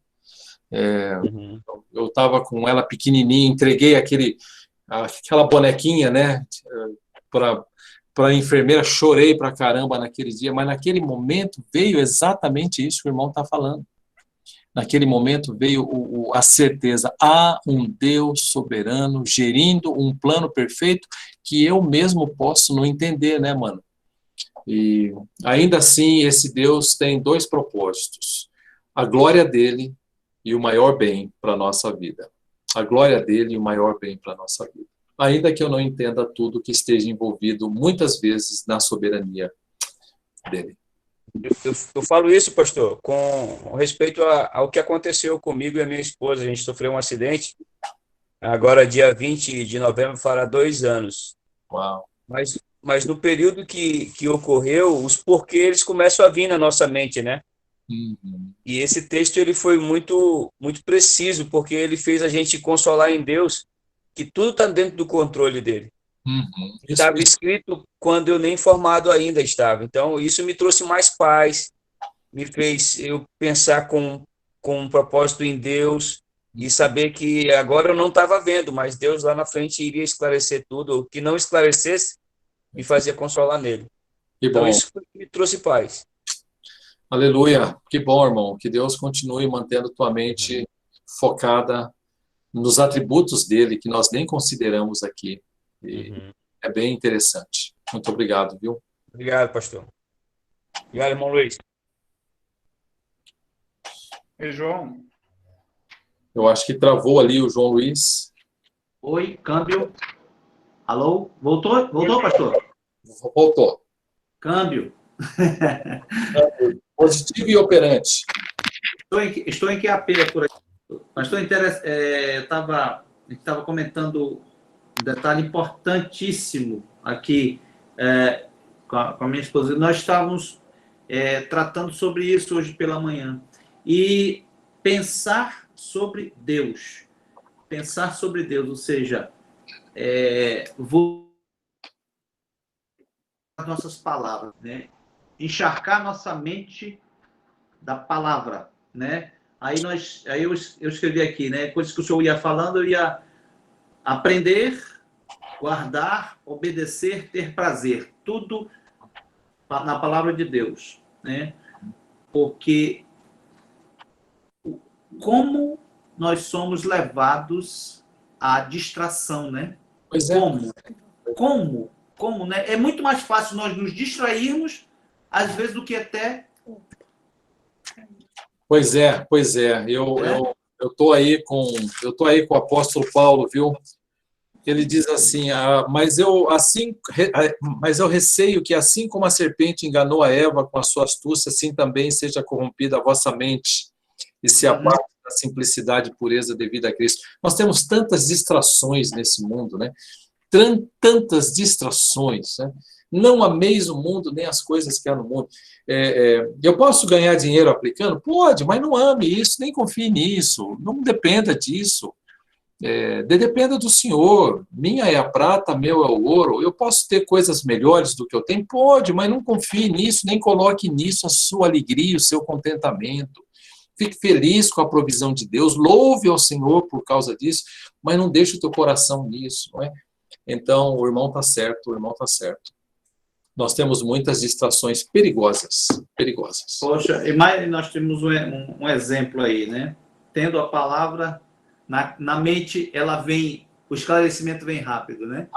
S4: Eu estava com ela pequenininha, entreguei aquela bonequinha, né, para a enfermeira, chorei pra caramba naquele dia, mas naquele momento veio exatamente isso que o irmão está falando. Naquele momento veio a certeza, há um Deus soberano gerindo um plano perfeito que eu mesmo posso não entender, né, mano? E ainda assim, esse Deus tem dois propósitos: a glória dele e o maior bem para a nossa vida. A glória dele e o maior bem para a nossa vida. Ainda que eu não entenda tudo que esteja envolvido, muitas vezes, na soberania dele.
S6: Eu falo isso, pastor, com respeito ao que aconteceu comigo e a minha esposa. A gente sofreu um acidente, agora dia 20 de novembro, fará 2 anos.
S4: Uau.
S6: Mas no período que ocorreu, os porquês começam a vir na nossa mente, né?
S4: Uhum.
S6: E esse texto ele foi muito, muito preciso, porque ele fez a gente consolar em Deus que tudo está dentro do controle dele.
S4: Uhum.
S6: Estava escrito quando eu nem formado ainda estava. Então, isso me trouxe mais paz, me fez eu pensar com um propósito em Deus e saber que agora eu não estava vendo, mas Deus lá na frente iria esclarecer tudo. O que não esclarecesse, me fazia consolar nele.
S4: Que
S6: Então,
S4: bom.
S6: isso me trouxe paz.
S4: Aleluia. Que bom, irmão. Que Deus continue mantendo tua mente focada nos atributos dele, que nós nem consideramos aqui. E é bem interessante. Muito obrigado, viu?
S6: Obrigado, pastor. Obrigado, irmão Luiz.
S7: Ei, João.
S4: Eu acho que travou ali o João Luiz.
S1: Oi, câmbio. Alô? Voltou? Voltou, pastor?
S4: Voltou.
S1: Câmbio.
S4: Positivo e operante.
S1: Estou em QAP por aqui. Mas estou interessado. A gente estava comentando um detalhe importantíssimo aqui com a minha esposa. Nós estávamos tratando sobre isso hoje pela manhã. E pensar sobre Deus. Pensar sobre Deus, ou seja, as nossas palavras, né? Encharcar nossa mente da palavra, né? Aí eu escrevi aqui, né? Coisas que o senhor ia falando, eu ia aprender, guardar, obedecer, ter prazer, tudo na palavra de Deus, né? Porque como nós somos levados à distração, né?
S4: Pois é.
S1: Como, né? É muito mais fácil nós nos distrairmos, às vezes, do que até...
S4: Pois é. Eu tô aí com o apóstolo Paulo, viu? Ele diz assim: mas eu receio que, assim como a serpente enganou a Eva com a sua astúcia, assim também seja corrompida a vossa mente e se aparte da simplicidade e pureza devida a Cristo. Nós temos tantas distrações nesse mundo, né? Tantas distrações, né? Não ameis o mundo, nem as coisas que há no mundo. Eu posso ganhar dinheiro aplicando? Pode, mas não ame isso, nem confie nisso, não dependa disso. Dependa do Senhor. Minha é a prata, meu é o ouro. Eu posso ter coisas melhores do que eu tenho? Pode, mas não confie nisso, nem coloque nisso a sua alegria, o seu contentamento. Fique feliz com a provisão de Deus, louve ao Senhor por causa disso, mas não deixe o teu coração nisso, não é? Então, o irmão está certo, Nós temos muitas distrações perigosas.
S1: Poxa, mas nós temos um exemplo aí, né? Tendo a palavra na mente, ela vem, o esclarecimento vem rápido, né?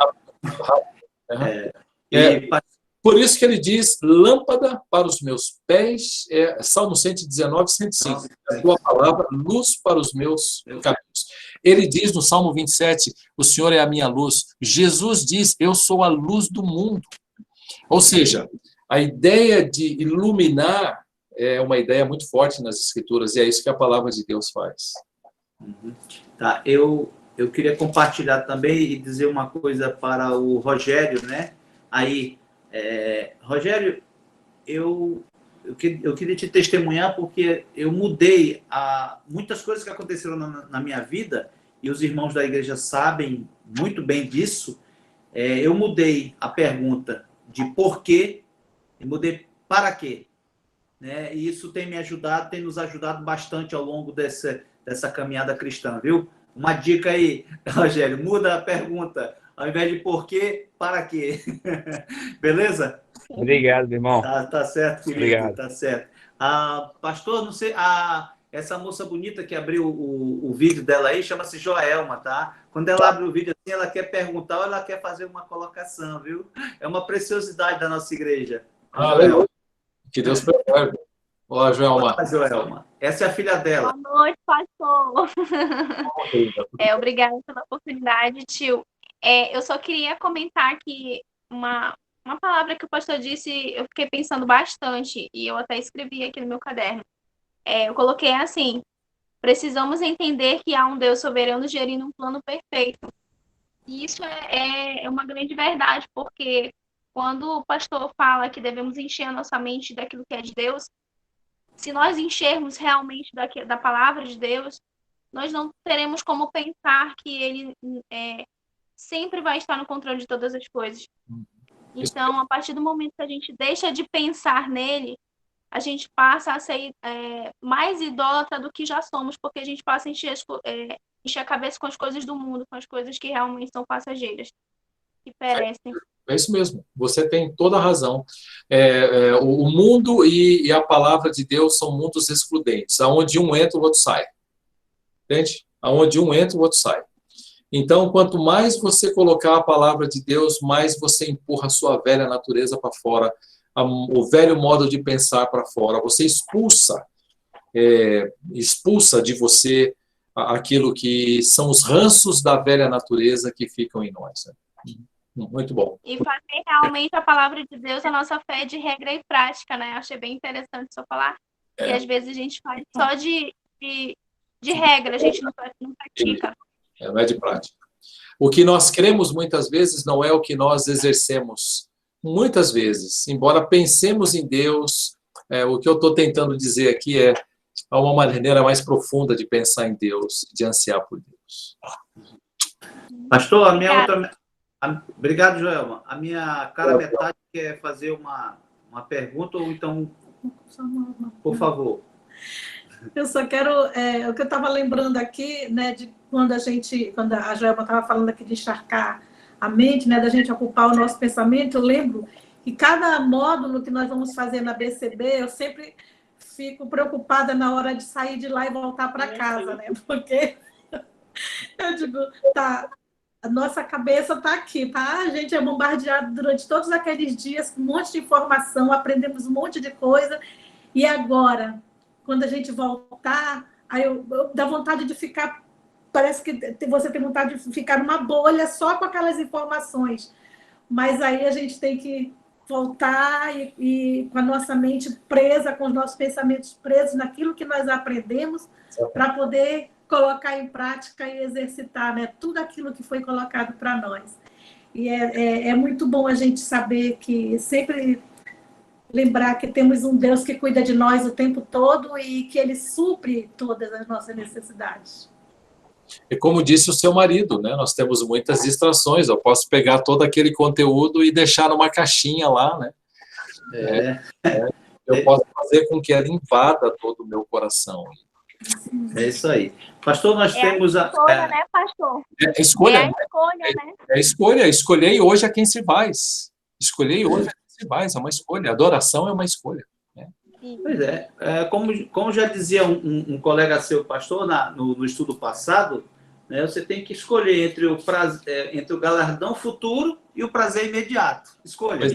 S4: Por isso que ele diz: lâmpada para os meus pés, Salmo 119, 105. A tua palavra, luz para os meus caminhos. Ele diz no Salmo 27, o Senhor é a minha luz. Jesus diz: eu sou a luz do mundo. Ou seja, a ideia de iluminar é uma ideia muito forte nas Escrituras, e é isso que a palavra de Deus faz.
S1: Tá, eu queria compartilhar também e dizer uma coisa para o Rogério, né? Aí, Rogério, eu queria te testemunhar porque eu mudei muitas coisas que aconteceram na minha vida, e os irmãos da igreja sabem muito bem disso. Eu mudei a pergunta de por quê e mudei para quê. Né? E isso tem nos ajudado bastante ao longo dessa caminhada cristã, viu? Uma dica aí, Rogério, muda a pergunta. Ao invés de por quê, para quê. Beleza?
S6: Obrigado, irmão.
S1: Tá certo, querido.
S6: Obrigado.
S1: Tá certo. Pastor, não sei, essa moça bonita que abriu o vídeo dela aí, chama-se Joelma, tá? Quando ela abre o vídeo assim, ela quer perguntar ou ela quer fazer uma colocação, viu? É uma preciosidade da nossa igreja.
S4: Aleluia. Que Deus preserve. Olá, Joelma.
S1: Olá, Joelma. Essa é a filha dela.
S3: Boa noite, pastor. Obrigada pela oportunidade, tio. Eu só queria comentar que uma palavra que o pastor disse, eu fiquei pensando bastante, e eu até escrevi aqui no meu caderno. Eu coloquei assim: precisamos entender que há um Deus soberano gerindo um plano perfeito. E isso é uma grande verdade, porque quando o pastor fala que devemos encher a nossa mente daquilo que é de Deus, se nós enchermos realmente da palavra de Deus, nós não teremos como pensar que Ele sempre vai estar no controle de todas as coisas. Então, a partir do momento que a gente deixa de pensar nele, a gente passa a ser mais idólatra do que já somos, porque a gente passa a encher a cabeça com as coisas do mundo, com as coisas que realmente são passageiras, que perecem.
S4: É isso mesmo, você tem toda a razão. O mundo e a palavra de Deus são mundos excludentes. Aonde um entra, o outro sai. Entende? Aonde um entra, o outro sai. Então, quanto mais você colocar a palavra de Deus, mais você empurra a sua velha natureza para fora, o velho modo de pensar para fora. Você expulsa de você aquilo que são os ranços da velha natureza que ficam em nós. Né? Muito bom.
S3: E fazer realmente a palavra de Deus a nossa fé de regra e prática, né? Eu achei bem interessante só falar que às vezes a gente faz só de regra, a gente não pratica.
S4: Não é de prática. O que nós cremos muitas vezes não é o que nós exercemos muitas vezes. Embora pensemos em Deus, o que eu estou tentando dizer aqui há uma maneira mais profunda de pensar em Deus, de ansiar por Deus.
S1: Pastor, obrigado, Joelma. A minha cara metade quer fazer uma pergunta, ou então, por favor.
S7: Eu só quero, o que eu estava lembrando aqui, né, de quando a Joelma estava falando aqui de encharcar a mente, né, da gente ocupar o nosso pensamento, eu lembro que cada módulo que nós vamos fazer na BCB, eu sempre fico preocupada na hora de sair de lá e voltar para casa, né, porque eu digo, a nossa cabeça está aqui, tá? A gente é bombardeado durante todos aqueles dias com um monte de informação, aprendemos um monte de coisa, e agora, quando a gente voltar, aí dá vontade de ficar, parece que você tem vontade de ficar numa bolha só com aquelas informações, mas aí a gente tem que voltar e com a nossa mente presa, com os nossos pensamentos presos naquilo que nós aprendemos, para poder colocar em prática e exercitar, né, tudo aquilo que foi colocado para nós. E é muito bom a gente saber que sempre lembrar que temos um Deus que cuida de nós o tempo todo e que Ele supre todas as nossas necessidades.
S4: E como disse o seu marido, né, nós temos muitas distrações, eu posso pegar todo aquele conteúdo e deixar numa caixinha lá, né? Eu posso fazer com que ela invada todo o meu coração.
S1: É isso aí. Pastor, nós temos
S3: a escolha, né, pastor?
S4: Escolha.
S3: A escolha, né?
S4: Escolha. Escolhei hoje a quem se faz. Escolhei hoje a quem se faz. É uma escolha. Adoração é uma escolha. Né?
S1: Pois como já dizia um colega seu, pastor, no estudo passado, né, você tem que escolher entre o galardão futuro e o prazer imediato. Escolha.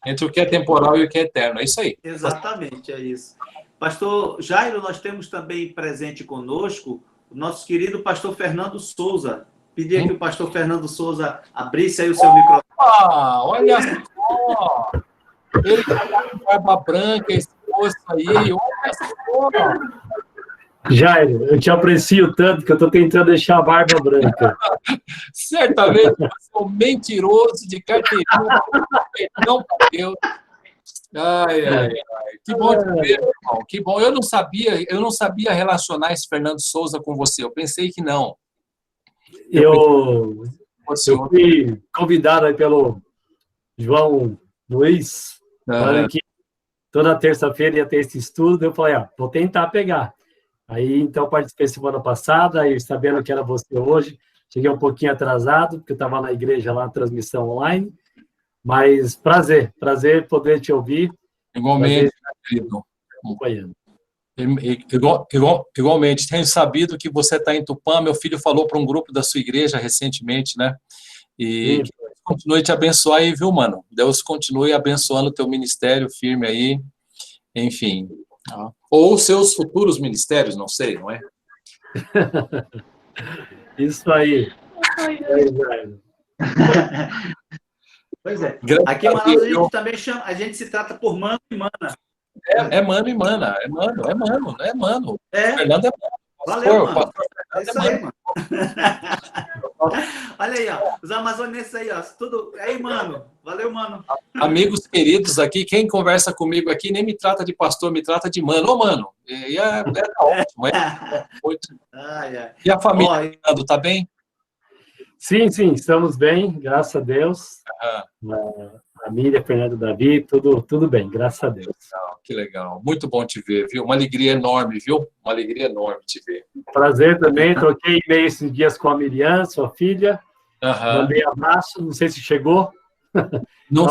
S4: Entre o que é temporal e o que é eterno. É isso aí.
S1: Exatamente, é isso. Pastor Jairo, nós temos também presente conosco o nosso querido pastor Fernando Souza. Pedia que o pastor Fernando Souza abrisse aí o seu microfone.
S4: Olha só! Ele com barba branca, esse isso aí, olha só.
S8: Jairo, eu te aprecio tanto que eu estou tentando deixar a barba branca.
S4: Certamente você é um mentiroso de carteirinha, não para Deus. Ai, ai, ai. Que bom te ver, meu irmão. Que bom. Eu não sabia relacionar esse Fernando Souza com você. Eu pensei que não.
S8: Eu fui convidado aí pelo João Luiz, falando que toda terça-feira ia ter esse estudo. Eu falei, vou tentar pegar. Aí, então, participei semana passada, e sabendo que era você hoje, cheguei um pouquinho atrasado, porque eu estava na igreja lá, na transmissão online, mas prazer poder te ouvir.
S4: Igualmente, querido.
S8: Acompanhando.
S4: Igualmente, tenho sabido que você está em Tupã, meu filho falou para um grupo da sua igreja recentemente, né? E que Deus continue te abençoar aí, viu, mano? Deus continue abençoando o teu ministério firme aí, enfim. Ou seus futuros ministérios, não sei, não é?
S8: Isso aí.
S1: Pois é. Aqui em Manaus a gente também chama, a gente se trata por mano e mana.
S4: É mano e mana, é mano. Fernando é mano.
S1: Valeu, mano. É isso aí, mano. Olha aí, ó. Os amazonenses aí, ó. Tudo. Aí, mano. Valeu, mano.
S4: Amigos queridos aqui, quem conversa comigo aqui nem me trata de pastor, me trata de mano. Ô, mano, ótimo. E a família, Fernando, tá bem?
S8: Sim, estamos bem, graças a Deus. A Miriam, Fernando, Davi, tudo bem, graças a Deus.
S4: Que legal. Muito bom te ver, viu? Uma alegria enorme, viu? Uma alegria enorme te ver.
S8: Prazer também, troquei e-mail esses dias com a Miriam, sua filha. Mandei abraço, não sei se chegou.
S4: Não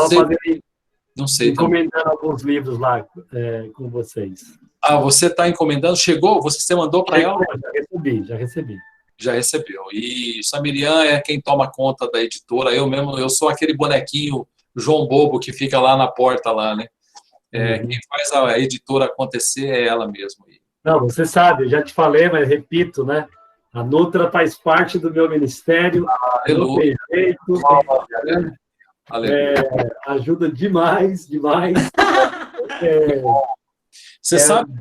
S4: sei.
S8: Encomendando alguns livros lá com vocês.
S4: Você está encomendando? Chegou? Você mandou para ela?
S8: Já recebi.
S4: Já recebeu. E a Miriam é quem toma conta da editora. Eu sou aquele bonequinho João Bobo que fica lá na porta, lá, né? Quem faz a editora acontecer é ela mesma.
S8: Não, você sabe, eu já te falei, mas repito, né? A Nutra faz parte do meu ministério. Ajuda demais.
S4: Você sabe,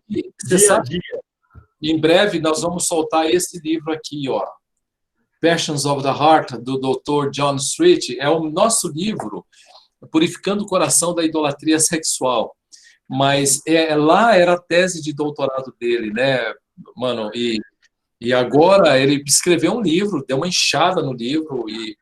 S4: em breve nós vamos soltar esse livro aqui, ó. Passions of the Heart, do Dr. John Street. É o nosso livro Purificando o Coração da Idolatria Sexual. Mas lá era a tese de doutorado dele, né, mano? E agora ele escreveu um livro, deu uma enxada no livro, e